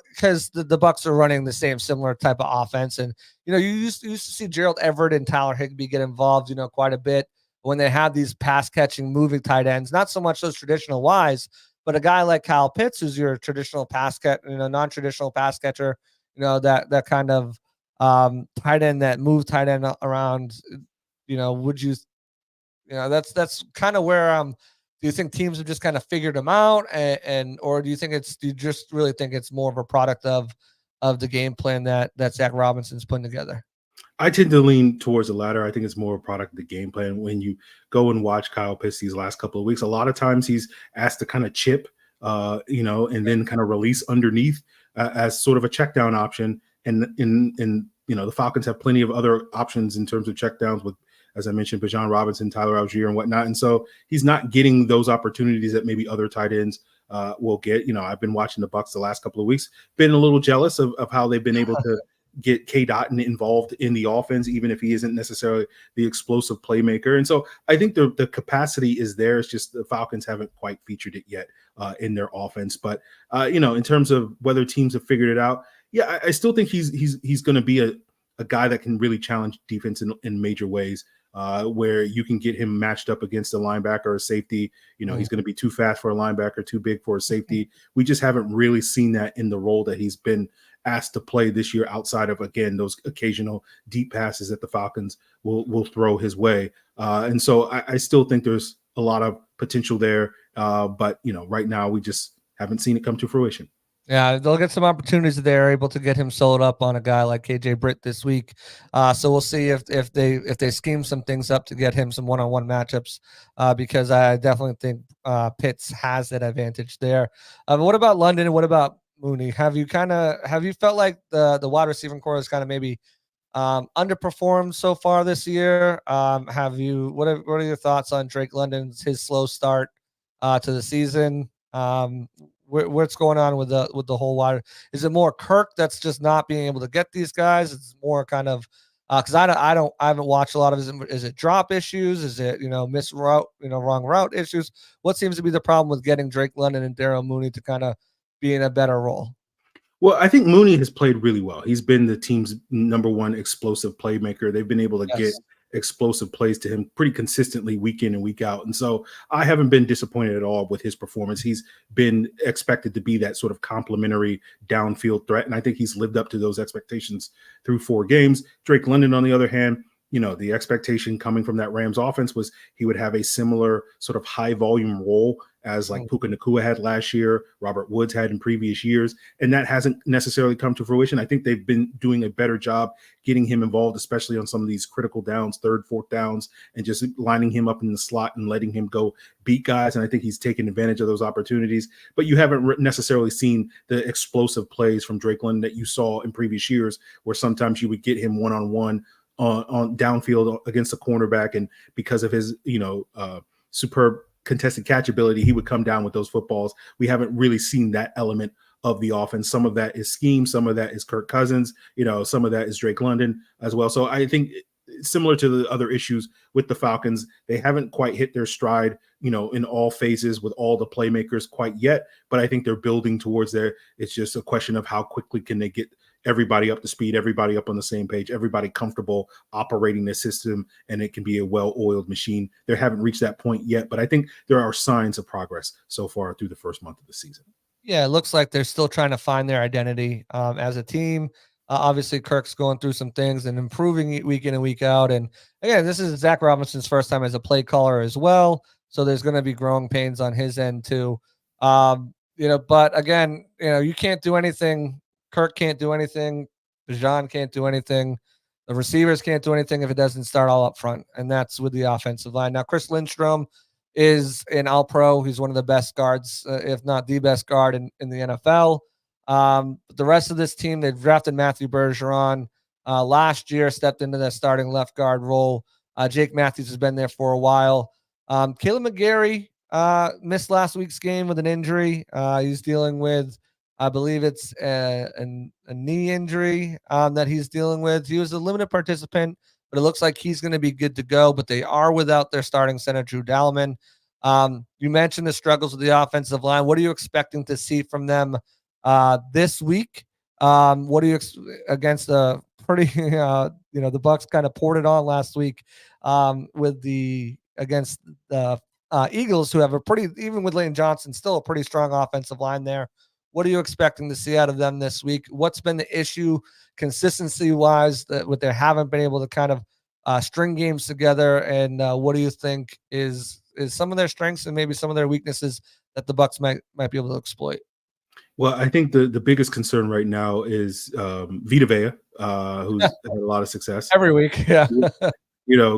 because the Bucs are running the same similar type of offense. And, you used to see Gerald Everett and Tyler Higbee get involved, quite a bit when they have these pass catching, moving tight ends, not so much those traditional Ys, but a guy like Kyle Pitts, who's your traditional pass non-traditional pass catcher, that kind of, tight end that move tight end around, would you, that's kind of where, do you think teams have just kind of figured them out or do you just really think it's more of a product of the game plan that Zach Robinson's putting together? I tend to lean towards the latter. I think it's more a product of the game plan. When you go and watch Kyle Pitts these last couple of weeks, a lot of times he's asked to kind of chip, and then kind of release underneath as sort of a check down option. And the Falcons have plenty of other options in terms of checkdowns with, as I mentioned, Bijan Robinson, Tyler Algier, and whatnot. And so he's not getting those opportunities that maybe other tight ends will get. I've been watching the Bucs the last couple of weeks, been a little jealous of how they've been able to get K. Dotton involved in the offense, even if he isn't necessarily the explosive playmaker. And so I think the capacity is there. It's just the Falcons haven't quite featured it yet in their offense. But, in terms of whether teams have figured it out, yeah, I still think he's going to be a guy that can really challenge defense in major ways, where you can get him matched up against a linebacker or a safety. He's going to be too fast for a linebacker, too big for a safety. We just haven't really seen that in the role that he's been asked to play this year, outside of, again, those occasional deep passes that the Falcons will throw his way. And so I still think there's a lot of potential there. But, right now we just haven't seen it come to fruition. Yeah, they'll get some opportunities there, able to get him sold up on a guy like KJ Britt this week. So we'll see if they scheme some things up to get him some one-on-one matchups, because I definitely think Pitts has that advantage there. But what about London and what about Mooney? Have you felt like the wide receiving core has kind of maybe underperformed so far this year? What are your thoughts on Drake London's slow start to the season? What's going on with the whole wide? Is it more Kirk that's just not being able to get these guys? It's more kind of because I haven't watched a lot of it. Is it drop issues? Is it miss route, wrong route issues? What seems to be the problem with getting Drake London and Darryl Mooney to kind of be in a better role? Well, I think Mooney has played really well. He's been the team's number one explosive playmaker. They've been able to get explosive plays to him pretty consistently week in and week out. And so I haven't been disappointed at all with his performance. He's been expected to be that sort of complementary downfield threat. And I think he's lived up to those expectations through 4 games. Drake London, on the other hand, the expectation coming from that Rams offense was he would have a similar sort of high volume role as like Puka Nacua had last year, Robert Woods had in previous years. And that hasn't necessarily come to fruition. I think they've been doing a better job getting him involved, especially on some of these critical downs, 3rd, 4th downs, and just lining him up in the slot and letting him go beat guys. And I think he's taken advantage of those opportunities. But you haven't necessarily seen the explosive plays from Drake London that you saw in previous years, where sometimes you would get him one-on-one on downfield against a cornerback, and because of his superb contested catch ability, he would come down with those footballs. We haven't really seen that element of the offense. Some of that is scheme, some of that is Kirk Cousins, some of that is Drake London as well. So I think similar to the other issues with the Falcons, they haven't quite hit their stride, in all phases with all the playmakers quite yet, but I think they're building towards there. It's just a question of how quickly can they get everybody up to speed, everybody up on the same page, everybody comfortable operating the system, and it can be a well-oiled machine. They haven't reached that point yet, but I think there are signs of progress so far through the first month of the season. Yeah, it looks like they're still trying to find their identity as a team. Obviously, Kirk's going through some things and improving week in and week out. And again, this is Zach Robinson's first time as a play caller as well, so there's going to be growing pains on his end too. But again, you can't do anything. Kirk can't do anything. Bijan can't do anything. The receivers can't do anything if it doesn't start all up front, and that's with the offensive line. Now, Chris Lindstrom is an All-Pro. He's one of the best guards, if not the best guard in the NFL. But the rest of this team, they've drafted Matthew Bergeron last year, stepped into the starting left guard role. Jake Matthews has been there for a while. Caleb McGarry, missed last week's game with an injury. He's dealing with, I believe it's a knee injury that he's dealing with. He was a limited participant, but it looks like he's going to be good to go. But they are without their starting center, Drew Dalman. You mentioned the struggles with the offensive line. What are you expecting to see from them this week? What do you against the pretty, the Bucs kind of poured it on last week against the Eagles, who have a pretty, even with Lane Johnson, still a pretty strong offensive line there. What are you expecting to see out of them this week? What's been the issue consistency-wise that they haven't been able to kind of string games together? And what do you think is some of their strengths and maybe some of their weaknesses that the Bucs might be able to exploit? Well, I think the biggest concern right now is Vita Vea, who's had a lot of success every week. Yeah.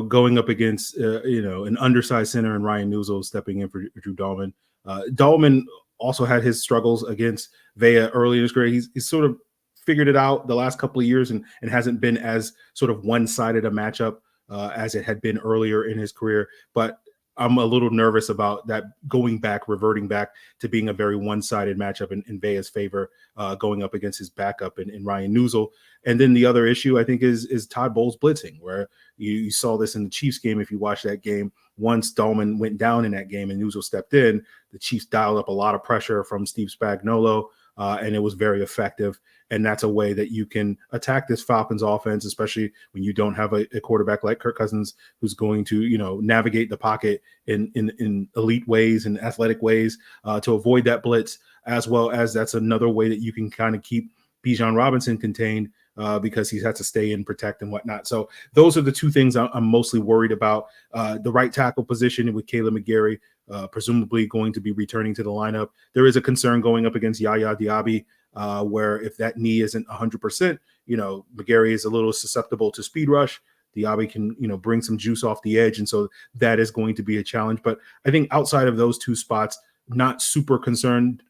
Going up against an undersized center and Ryan Newsel stepping in for Drew Dalman. Dalman also had his struggles against Vea early in his career. He's sort of figured it out the last couple of years and hasn't been as sort of one-sided a matchup as it had been earlier in his career. But I'm a little nervous about that reverting back to being a very one-sided matchup in Vea's favor, going up against his backup in Ryan Newsel. And then the other issue, I think, is Todd Bowles blitzing, where you saw this in the Chiefs game. If you watch that game, once Dalman went down in that game and Newsel stepped in, the Chiefs dialed up a lot of pressure from Steve Spagnuolo, and it was very effective. And that's a way that you can attack this Falcons offense, especially when you don't have a quarterback like Kirk Cousins, who's going to, navigate the pocket in elite ways and athletic ways to avoid that blitz, as well as that's another way that you can kind of keep Bijan Robinson contained because he's had to stay in, protect, and whatnot. So those are the two things I'm mostly worried about. The right tackle position with Caleb McGarry, presumably going to be returning to the lineup. There is a concern going up against Yaya Diaby, where if that knee isn't 100%, McGarry is a little susceptible to speed rush. Diaby can, bring some juice off the edge. And so that is going to be a challenge. But I think outside of those two spots, not super concerned.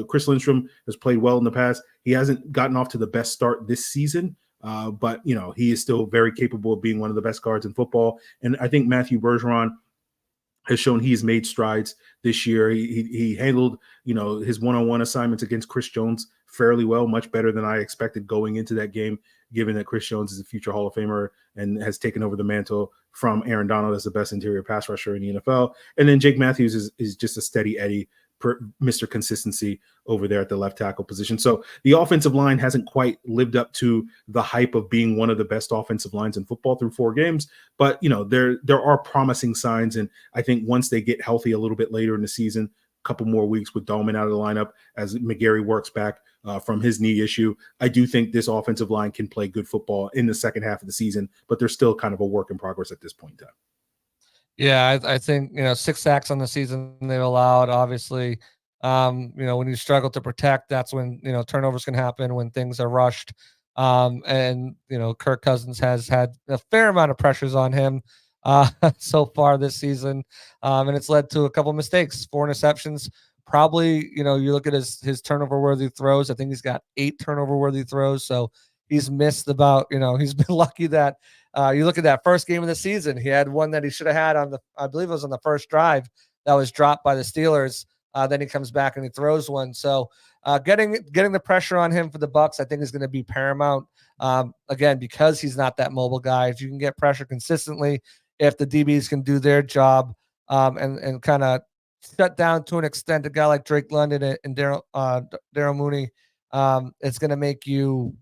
Chris Lindstrom has played well in the past. He hasn't gotten off to the best start this season, but, he is still very capable of being one of the best guards in football. And I think Matthew Bergeron has shown he's made strides this year. He handled, his one-on-one assignments against Chris Jones fairly well, much better than I expected going into that game, given that Chris Jones is a future Hall of Famer and has taken over the mantle from Aaron Donald as the best interior pass rusher in the NFL. And then Jake Matthews is just a steady Eddie, Mr. Consistency over there at the left tackle position. So the offensive line hasn't quite lived up to the hype of being one of the best offensive lines in football through 4 games. But, there are promising signs. And I think once they get healthy a little bit later in the season, a couple more weeks with Dalman out of the lineup as McGarry works back from his knee issue, I do think this offensive line can play good football in the second half of the season, but they're still kind of a work in progress at this point in time. Yeah, I think 6 sacks on the season they've allowed. Obviously, when you struggle to protect, that's when turnovers can happen, when things are rushed. And Kirk Cousins has had a fair amount of pressures on him so far this season, and it's led to a couple mistakes, 4 interceptions. Probably, you look at his turnover-worthy throws. I think he's got 8 turnover-worthy throws, so he's missed about. He's been lucky that. You look at that first game of the season, he had one that he should have had I believe it was on the first drive that was dropped by the Steelers. Then he comes back and he throws one. So getting the pressure on him for the Bucs, I think, is going to be paramount. Again, because he's not that mobile guy. If you can get pressure consistently, if the DBs can do their job and kind of shut down to an extent a guy like Drake London and Daryl Mooney, it's going to make it's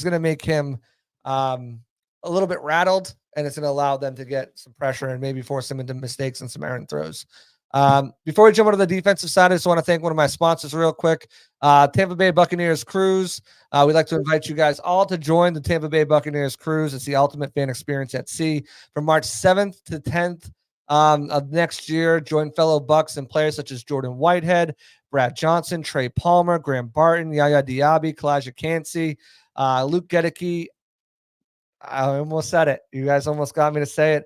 going to make him a little bit rattled, and it's going to allow them to get some pressure and maybe force him into mistakes and some errant throws. Before we jump onto the defensive side, I just want to thank one of my sponsors real quick, Tampa Bay Buccaneers Cruise. We'd like to invite you guys all to join the Tampa Bay Buccaneers Cruise. It's the ultimate fan experience at sea from March 7th to 10th of next year. Join fellow Bucs and players such as Jordan Whitehead, Brad Johnson, Trey Palmer, Graham Barton, Yaya Diaby, Kalijah Cansey, Luke Gedeke. I almost said it. You guys almost got me to say it.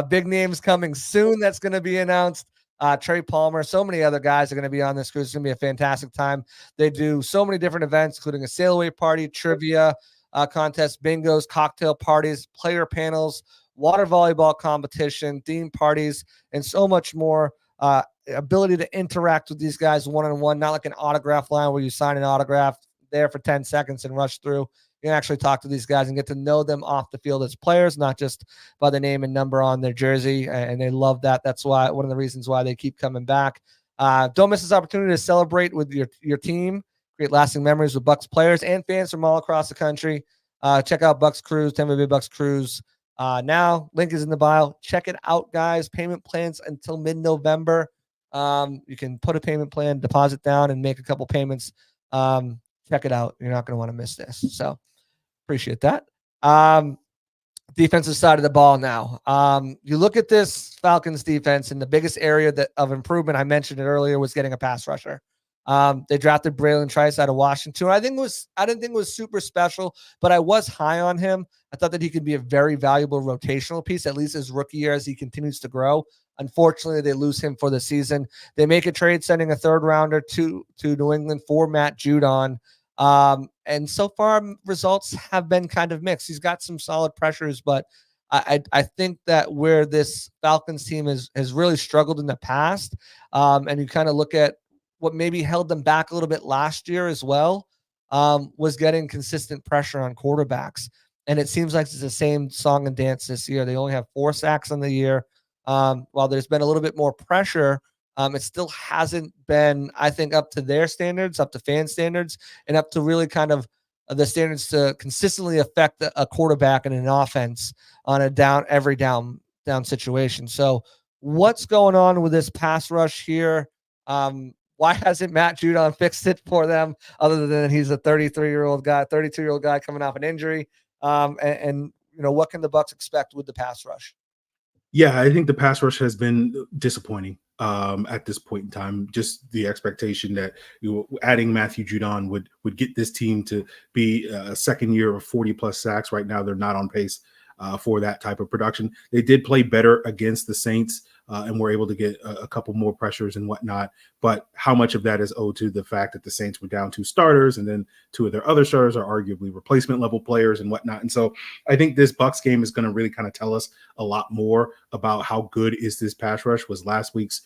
Big names coming soon that's going to be announced. Trey Palmer, so many other guys are going to be on this cruise. It's going to be a fantastic time. They do so many different events, including a sail away party, trivia contest, bingos, cocktail parties, player panels, water volleyball competition, theme parties, and so much more. Ability to interact with these guys one-on-one, not like an autograph line where you sign an autograph there for 10 seconds and rush through. You can actually talk to these guys and get to know them off the field as players, not just by the name and number on their jersey. And they love that. That's why one of the reasons why they keep coming back. Don't miss this opportunity to celebrate with your team, create lasting memories with Bucs players and fans from all across the country. Check out Bucs Cruise, Tampa Bay Bucs Cruise. Now, link is in the bio. Check it out, guys. Payment plans until mid-November. You can put a payment plan, deposit down, and make a couple payments. Check it out. You're not going to want to miss this. So appreciate that. Defensive side of the ball now. You look at this Falcons defense, and the biggest area of improvement, I mentioned it earlier, was getting a pass rusher. They drafted Braylon Trice out of Washington. I didn't think it was super special, but I was high on him. I thought that he could be a very valuable rotational piece, at least his rookie year as he continues to grow. Unfortunately, they lose him for the season. They make a trade sending a third rounder to New England for Matt Judon. And so far results have been kind of mixed. He's got some solid pressures, but I think that where this Falcons team has really struggled in the past, and you kind of look at what maybe held them back a little bit last year as well, was getting consistent pressure on quarterbacks. And it seems like it's the same song and dance this year. They only have 4 sacks on the year. While there's been a little bit more pressure, it still hasn't been, I think, up to their standards, up to fan standards, and up to really kind of the standards to consistently affect a quarterback and an offense on a every down situation. So what's going on with this pass rush here? Why hasn't Matt Judon fixed it for them other than he's a 32-year-old guy coming off an injury? And what can the Bucs expect with the pass rush? Yeah, I think the pass rush has been disappointing at this point in time. Just the expectation that adding Matthew Judon would get this team to be a second year of 40-plus sacks. Right now, they're not on pace for that type of production. They did play better against the Saints and were able to get a couple more pressures and whatnot. But how much of that is owed to the fact that the Saints were down 2 starters, and then 2 of their other starters are arguably replacement level players and whatnot. And so I think this Bucs game is going to really kind of tell us a lot more about how good is this pass rush. Was last week's,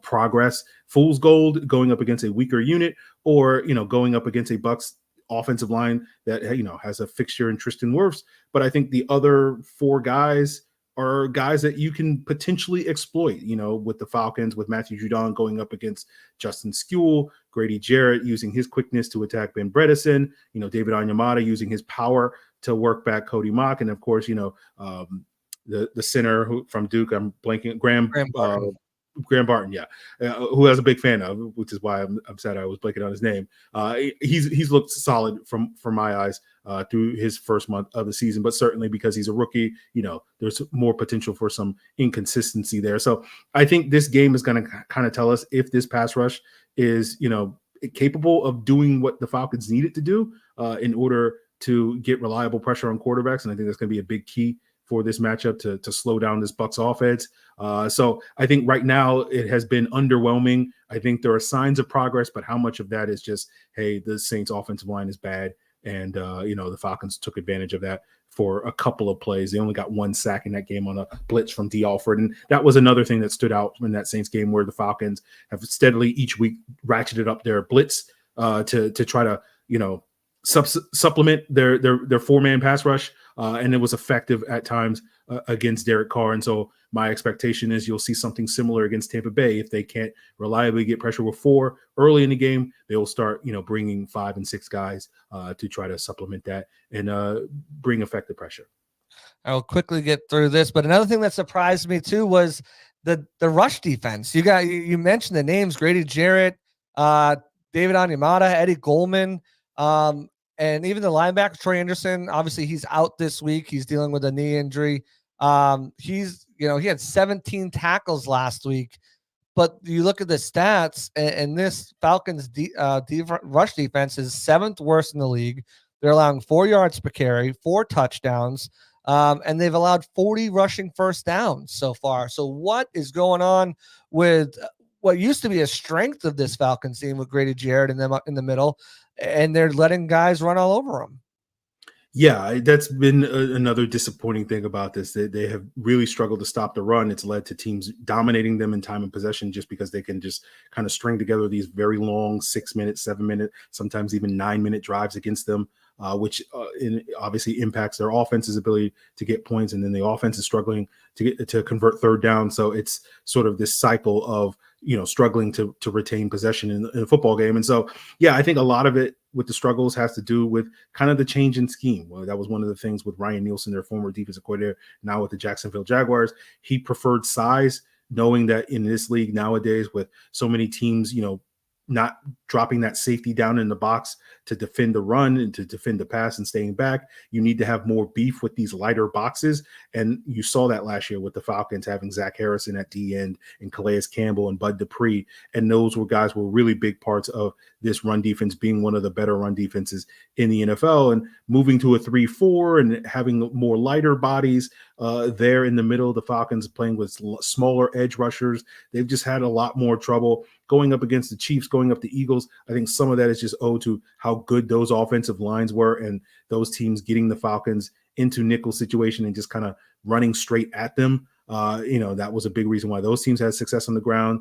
progress fool's gold going up against a weaker unit, or, going up against a Bucs offensive line that, has a fixture in Tristan Wirfs. But I think the other 4 guys are guys that you can potentially exploit, with the Falcons, with Matthew Judon going up against Justin Skule, Grady Jarrett using his quickness to attack Ben Bredesen, David Onyemata using his power to work back Cody Mock. And of course, the center from Duke, I'm blanking, Graham Barton, who I was a big fan of, which is why I'm sad I was blanking on his name. He's looked solid from my eyes through his first month of the season, but certainly because he's a rookie, there's more potential for some inconsistency there. So I think this game is going to kind of tell us if this pass rush is, capable of doing what the Falcons need it to do in order to get reliable pressure on quarterbacks. And I think that's going to be a big key for this matchup to slow down this Bucs offense. So I think right now it has been underwhelming. I think there are signs of progress, but how much of that is just, hey, the Saints offensive line is bad. And, the Falcons took advantage of that for a couple of plays. They only got 1 sack in that game on a blitz from D. Alford. And that was another thing that stood out in that Saints game, where the Falcons have steadily each week ratcheted up their blitz to try to, supplement their 4-man pass rush. And it was effective at times against Derek Carr. And so my expectation is you'll see something similar against Tampa Bay. If they can't reliably get pressure with 4 early in the game, they will start, bringing 5 and 6 guys to try to supplement that and bring effective pressure. I'll quickly get through this, but another thing that surprised me too was the rush defense. You mentioned the names: Grady Jarrett, David Onyemata, Eddie Goldman, and even the linebacker, Troy Anderson. Obviously, he's out this week. He's dealing with a knee injury. He had 17 tackles last week. But you look at the stats, and this Falcons rush defense is 7th worst in the league. They're allowing 4 yards per carry, 4 touchdowns, and they've allowed 40 rushing first downs so far. So what is going on with what used to be a strength of this Falcons team with Grady Jarrett and them up in the middle, and they're letting guys run all over them? Yeah, that's been another disappointing thing about this. They have really struggled to stop the run. It's led to teams dominating them in time and possession just because they can just kind of string together these very long 6 minute, 7 minute, sometimes even 9 minute drives against them, which obviously impacts their offense's ability to get points. And then the offense is struggling to convert third down. So it's sort of this cycle of struggling to retain possession in a football game. And so, yeah, I think a lot of it with the struggles has to do with kind of the change in scheme. Well, that was one of the things with Ryan Nielsen, their former defensive coordinator, now with the Jacksonville Jaguars. He preferred size, knowing that in this league nowadays with so many teams, not dropping that safety down in the box to defend the run and to defend the pass and staying back. You need to have more beef with these lighter boxes. And you saw that last year with the Falcons having Zach Harrison at the end and Calais Campbell and Bud Dupree. And those were really big parts of this run defense being one of the better run defenses in the NFL, and moving to a 3-4 and having more lighter bodies there in the middle. The Falcons playing with smaller edge rushers. They've just had a lot more trouble going up against the Chiefs, going up the Eagles. I think some of that is just owed to how good those offensive lines were and those teams getting the Falcons into nickel situation and just kind of running straight at them. That was a big reason why those teams had success on the ground.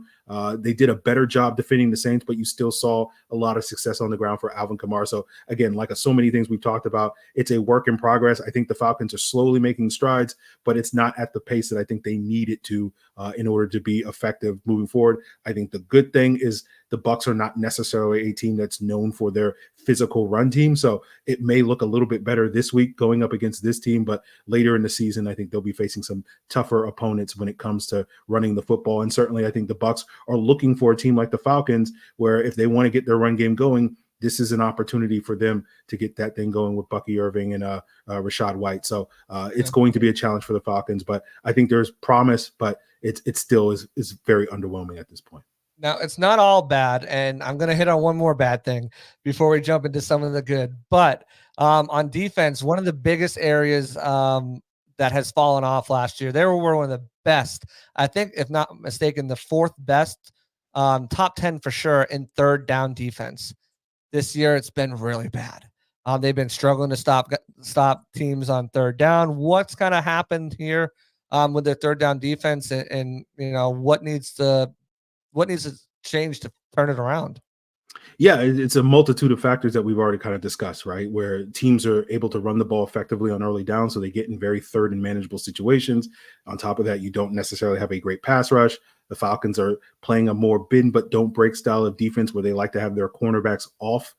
They did a better job defending the Saints, but you still saw a lot of success on the ground for Alvin Kamara. So again, like so many things we've talked about, it's a work in progress. I think the Falcons are slowly making strides, but it's not at the pace that I think they need it to in order to be effective moving forward. I think the good thing is the Bucs are not necessarily a team that's known for their physical run team. So it may look a little bit better this week going up against this team, but later in the season, I think they'll be facing some tougher opponents when it comes to running the football. And certainly I think the Bucs are looking for a team like the Falcons, where if they want to get their run game going, this is an opportunity for them to get that thing going with Bucky Irving and Rashad White. So it's going to be a challenge for the Falcons, but I think there's promise, but it still is very underwhelming at this point. Now, it's not all bad, and I'm going to hit on one more bad thing before we jump into some of the good. But on defense, one of the biggest areas that has fallen off last year, they were one of the best. I think, if not mistaken, the fourth best, top 10 for sure in third down defense. This year, it's been really bad. They've been struggling to stop teams on third down. What's kind of happened here with their third down defense, and what needs to change to turn it around? Yeah, it's a multitude of factors that we've already kind of discussed, right? Where teams are able to run the ball effectively on early down, so they get in very third and manageable situations. On top of that, you don't necessarily have a great pass rush. The Falcons are playing a more bend but don't break style of defense where they like to have their cornerbacks off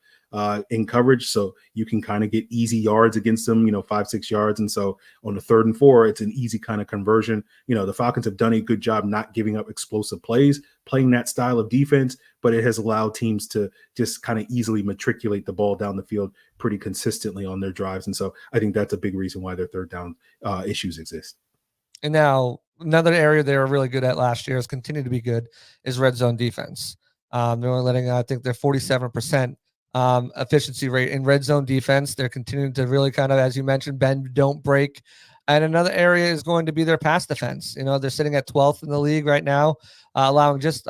in coverage, so you can kind of get easy yards against them, 5-6 yards. And so on the 3rd and 4, it's an easy kind of conversion. The Falcons have done a good job not giving up explosive plays, playing that style of defense, but it has allowed teams to just kind of easily matriculate the ball down the field pretty consistently on their drives. And so I think that's a big reason why their third down issues exist. And now another area they were really good at last year, has continued to be good, is red zone defense. They're only letting, I think they're 47% efficiency rate in red zone defense. They're continuing to really kind of, as you mentioned, bend, don't break. And another area is going to be their pass defense. They're sitting at 12th in the league right now, allowing just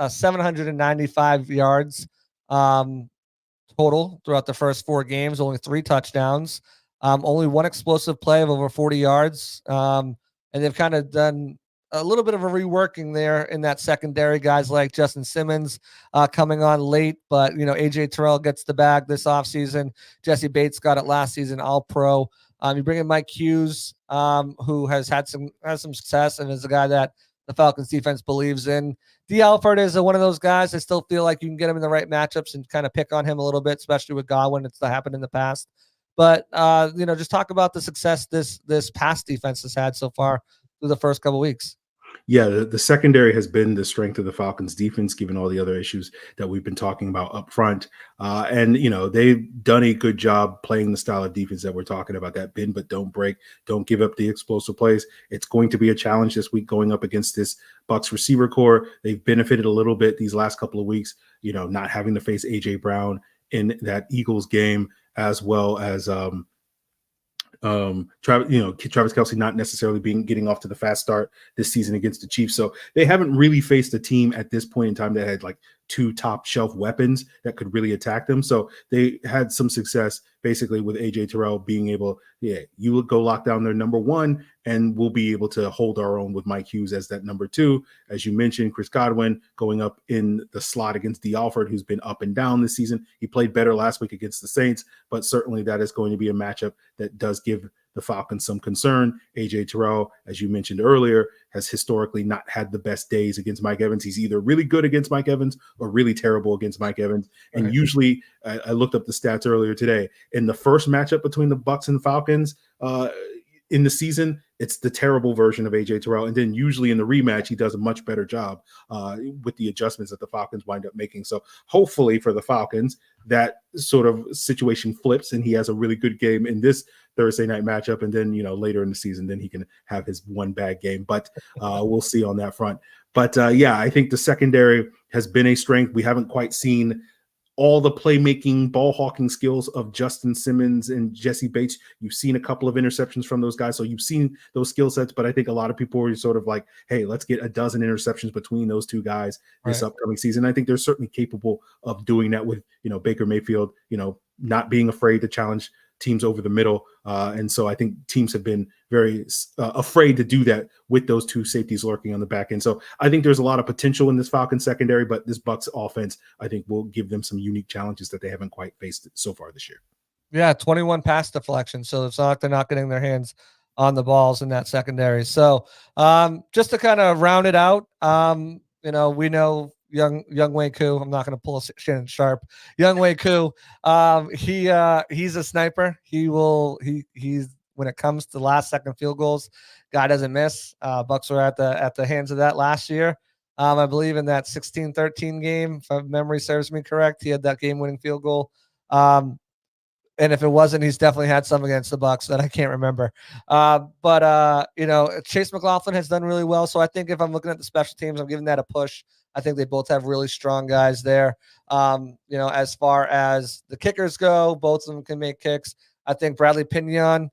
795 yards total throughout the first 4 games, only 3 touchdowns, only 1 explosive play of over 40 yards. And they've kind of done a little bit of a reworking there in that secondary. Guys like Justin Simmons coming on late, but AJ Terrell gets the bag this offseason. Jesse Bates got it last season, all pro. You bring in Mike Hughes, who has had some success and is a guy that the Falcons defense believes in. D. Alford is one of those guys. I still feel like you can get him in the right matchups and kind of pick on him a little bit, especially with Godwin. It's happened in the past. But just talk about the success this pass defense has had so far through the first couple weeks. Yeah, the secondary has been the strength of the Falcons defense, given all the other issues that we've been talking about up front. And they've done a good job playing the style of defense that we're talking about, that bend but don't break, don't give up the explosive plays. It's going to be a challenge this week going up against this Bucs receiver core. They've benefited a little bit these last couple of weeks, not having to face A.J. Brown in that Eagles game, as well as Travis Kelce not necessarily getting off to the fast start this season against the Chiefs. So they haven't really faced a team at this point in time that had like two top shelf weapons that could really attack them. So they had some success basically with AJ Terrell being able, you will go lock down their number one, and we'll be able to hold our own with Mike Hughes as that number two. As you mentioned, Chris Godwin going up in the slot against D. Alford, who's been up and down this season. He played better last week against the Saints, but certainly that is going to be a matchup that does give the Falcons some concern. AJ Terrell, as you mentioned earlier, has historically not had the best days against Mike Evans. He's either really good against Mike Evans or really terrible against Mike Evans. And usually, I looked up the stats earlier today, in the first matchup between the Bucs and Falcons in the season, it's the terrible version of AJ Terrell. And then usually in the rematch, he does a much better job with the adjustments that the Falcons wind up making. So hopefully for the Falcons, that sort of situation flips and he has a really good game in this Thursday night matchup. And then, later in the season, then he can have his one bad game. But we'll see on that front. But I think the secondary has been a strength. We haven't quite seen all the playmaking, ball hawking skills of Justin Simmons and Jesse Bates. You've seen a couple of interceptions from those guys. So you've seen those skill sets, but I think a lot of people are sort of like, hey, let's get a dozen interceptions between those two guys this upcoming season. I think they're certainly capable of doing that with, Baker Mayfield, not being afraid to challenge teams over the middle. And so I think teams have been very afraid to do that with those two safeties lurking on the back end. So I think there's a lot of potential in this Falcons secondary, but this Bucs offense, I think, will give them some unique challenges that they haven't quite faced so far this year. Yeah, 21 pass deflection. So it's not like they're not getting their hands on the balls in that secondary. So just to kind of round it out, we know Young Wei Koo. I'm not going to pull a Shannon Sharp. Young Wei Koo. He's a sniper. He's when it comes to last second field goals, guy doesn't miss. Bucs were at the hands of that last year. I believe in that 16-13 game, if memory serves me correct, he had that game winning field goal. And if it wasn't, he's definitely had some against the Bucs that I can't remember. But Chase McLaughlin has done really well. So I think if I'm looking at the special teams, I'm giving that a push. I think they both have really strong guys there. As far as the kickers go, both of them can make kicks. I think Bradley Pinion,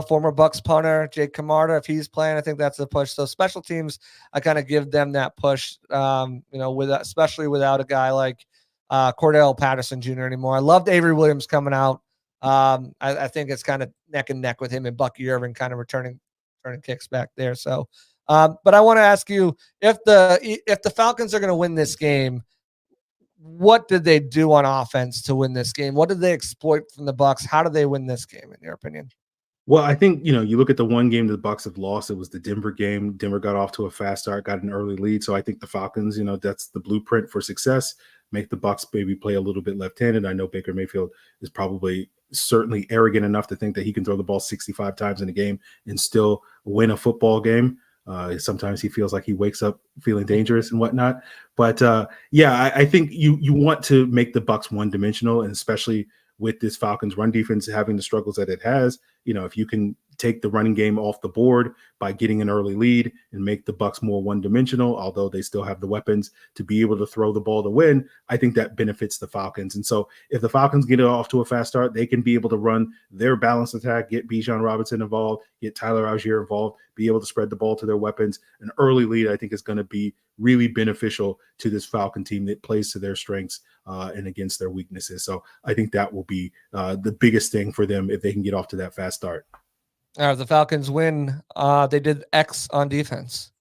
former Bucs punter, Jake Camarda, if he's playing, I think that's a push. So special teams, I kind of give them that push, especially without a guy like Cordell Patterson Jr. anymore. I loved Avery Williams coming out. I think it's kind of neck and neck with him and Bucky Irvin kind of returning kicks back there. So, but I want to ask you, if the Falcons are going to win this game, what did they do on offense to win this game? What did they exploit from the Bucs? How did they win this game, in your opinion? Well, I think, you look at the one game the Bucs have lost. It was the Denver game. Denver got off to a fast start, got an early lead. So I think the Falcons, that's the blueprint for success. Make the Bucs maybe play a little bit left-handed. I know Baker Mayfield is probably certainly arrogant enough to think that he can throw the ball 65 times in a game and still win a football game. Sometimes he feels like he wakes up feeling dangerous and whatnot. But I think you want to make the Bucs one-dimensional, and especially with this Falcons run defense having the struggles that it has, if you can take the running game off the board by getting an early lead and make the Bucs more one-dimensional, although they still have the weapons to be able to throw the ball to win, I think that benefits the Falcons. And so if the Falcons get it off to a fast start, they can be able to run their balanced attack, get Bijan Robinson involved, get Tyler Algier involved, be able to spread the ball to their weapons. An early lead, I think, is going to be really beneficial to this Falcon team that plays to their strengths and against their weaknesses. So I think that will be the biggest thing for them if they can get off to that fast start. The Falcons win. They did X on defense.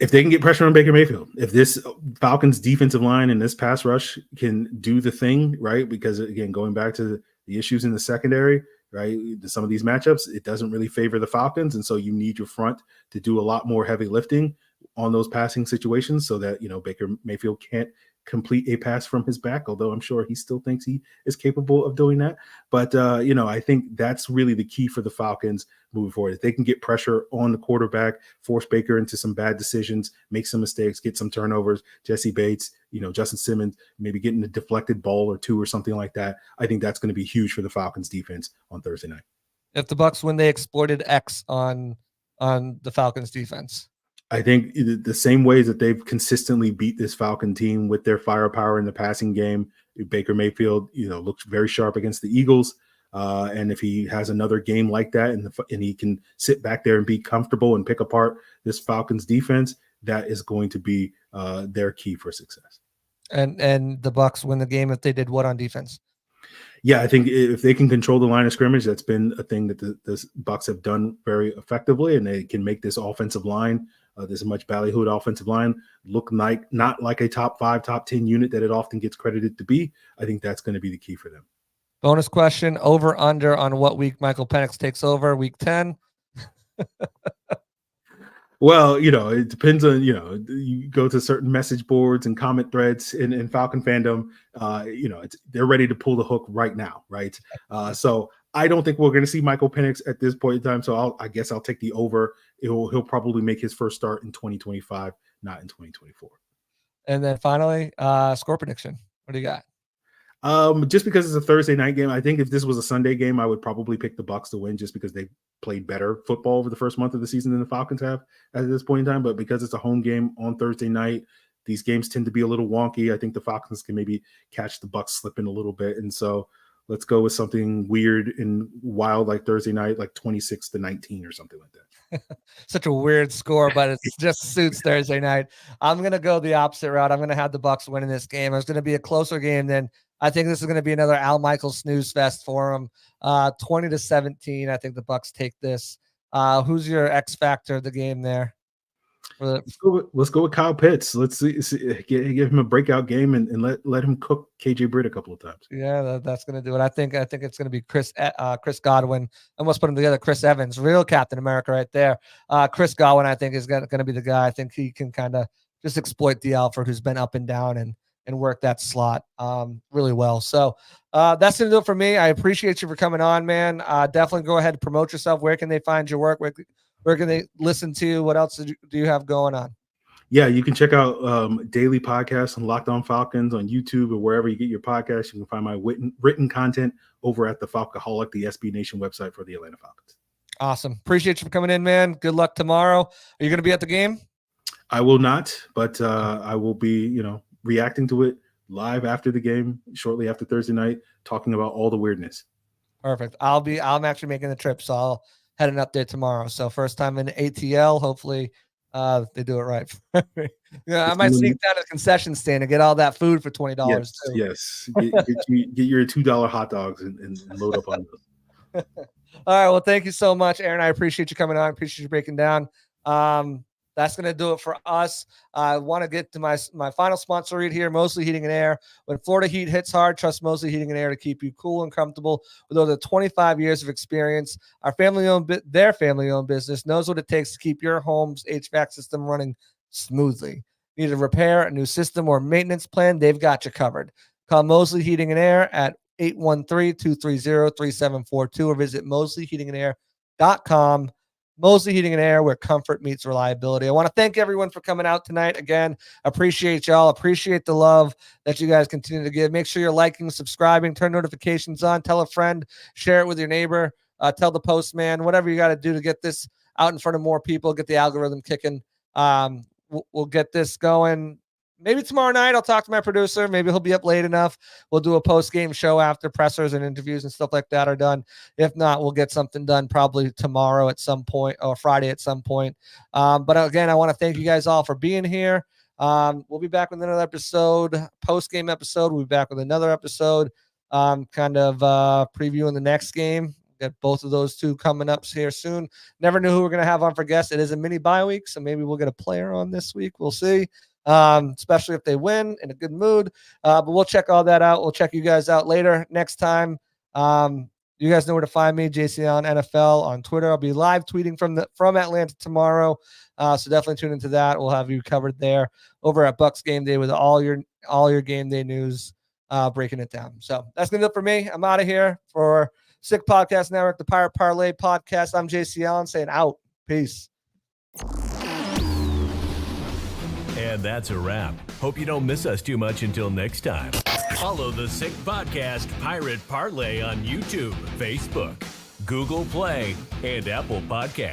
If they can get pressure on Baker Mayfield, if this Falcons defensive line and this pass rush can do the thing, right? Because again, going back to the issues in the secondary, right? Some of these matchups, it doesn't really favor the Falcons. And so you need your front to do a lot more heavy lifting on those passing situations so that, Baker Mayfield can't complete a pass from his back, although I'm sure he still thinks he is capable of doing that. But, I think that's really the key for the Falcons moving forward. If they can get pressure on the quarterback, force Baker into some bad decisions, make some mistakes, get some turnovers, Jesse Bates, Justin Simmons, maybe getting a deflected ball or two or something like that, I think that's going to be huge for the Falcons defense on Thursday night. If the Bucs win, they exploited X on the Falcons defense. I think the same ways that they've consistently beat this Falcon team with their firepower in the passing game, Baker Mayfield, looks very sharp against the Eagles. And if he has another game like that and he can sit back there and be comfortable and pick apart this Falcons defense, that is going to be their key for success. And the Bucs win the game if they did what on defense? Yeah, I think if they can control the line of scrimmage, that's been a thing that the Bucs have done very effectively, and they can make this offensive line, this much ballyhooed offensive line, look like not like a top 5, top 10 unit that it often gets credited to be. I think that's going to be the key for them. Bonus question: over under on what week Michael Penix takes over? Week 10. Well, it depends on, you go to certain message boards and comment threads in Falcon fandom, they're ready to pull the hook right now, right? So I don't think we're going to see Michael Penix at this point in time. So I guess I'll take the over. He'll probably make his first start in 2025, not in 2024. And then finally, score prediction. What do you got? Just because it's a Thursday night game, I think if this was a Sunday game, I would probably pick the Bucs to win just because they played better football over the first month of the season than the Falcons have at this point in time. But because it's a home game on Thursday night, these games tend to be a little wonky. I think the Falcons can maybe catch the Bucs slipping a little bit. And so let's go with something weird and wild like Thursday night, like 26-19 or something like that. Such a weird score, but it just suits Thursday night. I'm going to go the opposite route. I'm going to have the Bucs winning this game. It's going to be a closer game than I think this is going to be another Al Michaels snooze fest for him. 20-17. I think the Bucs take this. Who's your X factor of the game there? Let's go with Kyle Pitts. Let's give him a breakout game and let him cook KJ Britt a couple of times. Yeah, that's going to do it. I think it's going to be Chris Godwin. I almost put him together. Chris Evans, real Captain America right there. Chris Godwin, I think, is going to be the guy. I think he can kind of just exploit the Alfred, who's been up and down and work that slot really well. So that's going to do it for me. I appreciate you for coming on, man. Definitely go ahead and promote yourself. Where can they find your work? Where can they listen to? What else do you have going on? Yeah, you can check out daily podcasts on Locked On Falcons on YouTube or wherever you get your podcasts. You can find my written content over at the Falcoholic, the SB Nation website for the Atlanta Falcons. Awesome. Appreciate you for coming in, man. Good luck tomorrow. Are you going to be at the game? I will not, but I will be, reacting to it live after the game, shortly after Thursday night, talking about all the weirdness. Perfect. I'm actually making the trip, so I'll heading up there tomorrow. So first time in ATL. Hopefully they do it right. I might sneak down to the concession stand and get all that food for $20. Yes. Get your $2 hot dogs and load up on those. All right. Well, thank you so much, Aaron. I appreciate you coming on. I appreciate you breaking down. That's going to do it for us. I want to get to my final sponsor read here, Mosley Heating and Air. When Florida heat hits hard, trust Mosley Heating and Air to keep you cool and comfortable. With over 25 years of experience, their family-owned business knows what it takes to keep your home's HVAC system running smoothly. Need a repair, a new system, or maintenance plan? They've got you covered. Call Mosley Heating and Air at 813-230-3742 or visit mosleyheatingandair.com. Mosley Heating and Air, where comfort meets reliability. I want to thank everyone for coming out tonight. Again, appreciate y'all. Appreciate the love that you guys continue to give. Make sure you're liking, subscribing, turn notifications on, tell a friend, share it with your neighbor, tell the postman, whatever you got to do to get this out in front of more people, get the algorithm kicking. We'll get this going. Maybe tomorrow night I'll talk to my producer. Maybe he'll be up late enough. We'll do a post-game show after pressers and interviews and stuff like that are done. If not, we'll get something done probably tomorrow at some point or Friday at some point. But again, I want to thank you guys all for being here. We'll be back with another episode, post-game episode. We'll be back with another episode, previewing the next game. Got both of those two coming up here soon. Never knew who we're going to have on for guests. It is a mini bye week, so maybe we'll get a player on this week. We'll see. Especially if they win in a good mood. But we'll check all that out. We'll check you guys out later next time. You guys know where to find me, JC Allen NFL on Twitter. I'll be live tweeting from Atlanta tomorrow. So definitely tune into that. We'll have you covered there over at Bucs Game Day with all your game day news, breaking it down. So that's gonna do it for me. I'm out of here for Sick Podcast Network, the Pirate Parlay Podcast. I'm JC Allen saying out. Peace. And that's a wrap. Hope you don't miss us too much until next time. Follow the Sick Podcast Pirate Parlay on YouTube, Facebook, Google Play, and Apple Podcasts.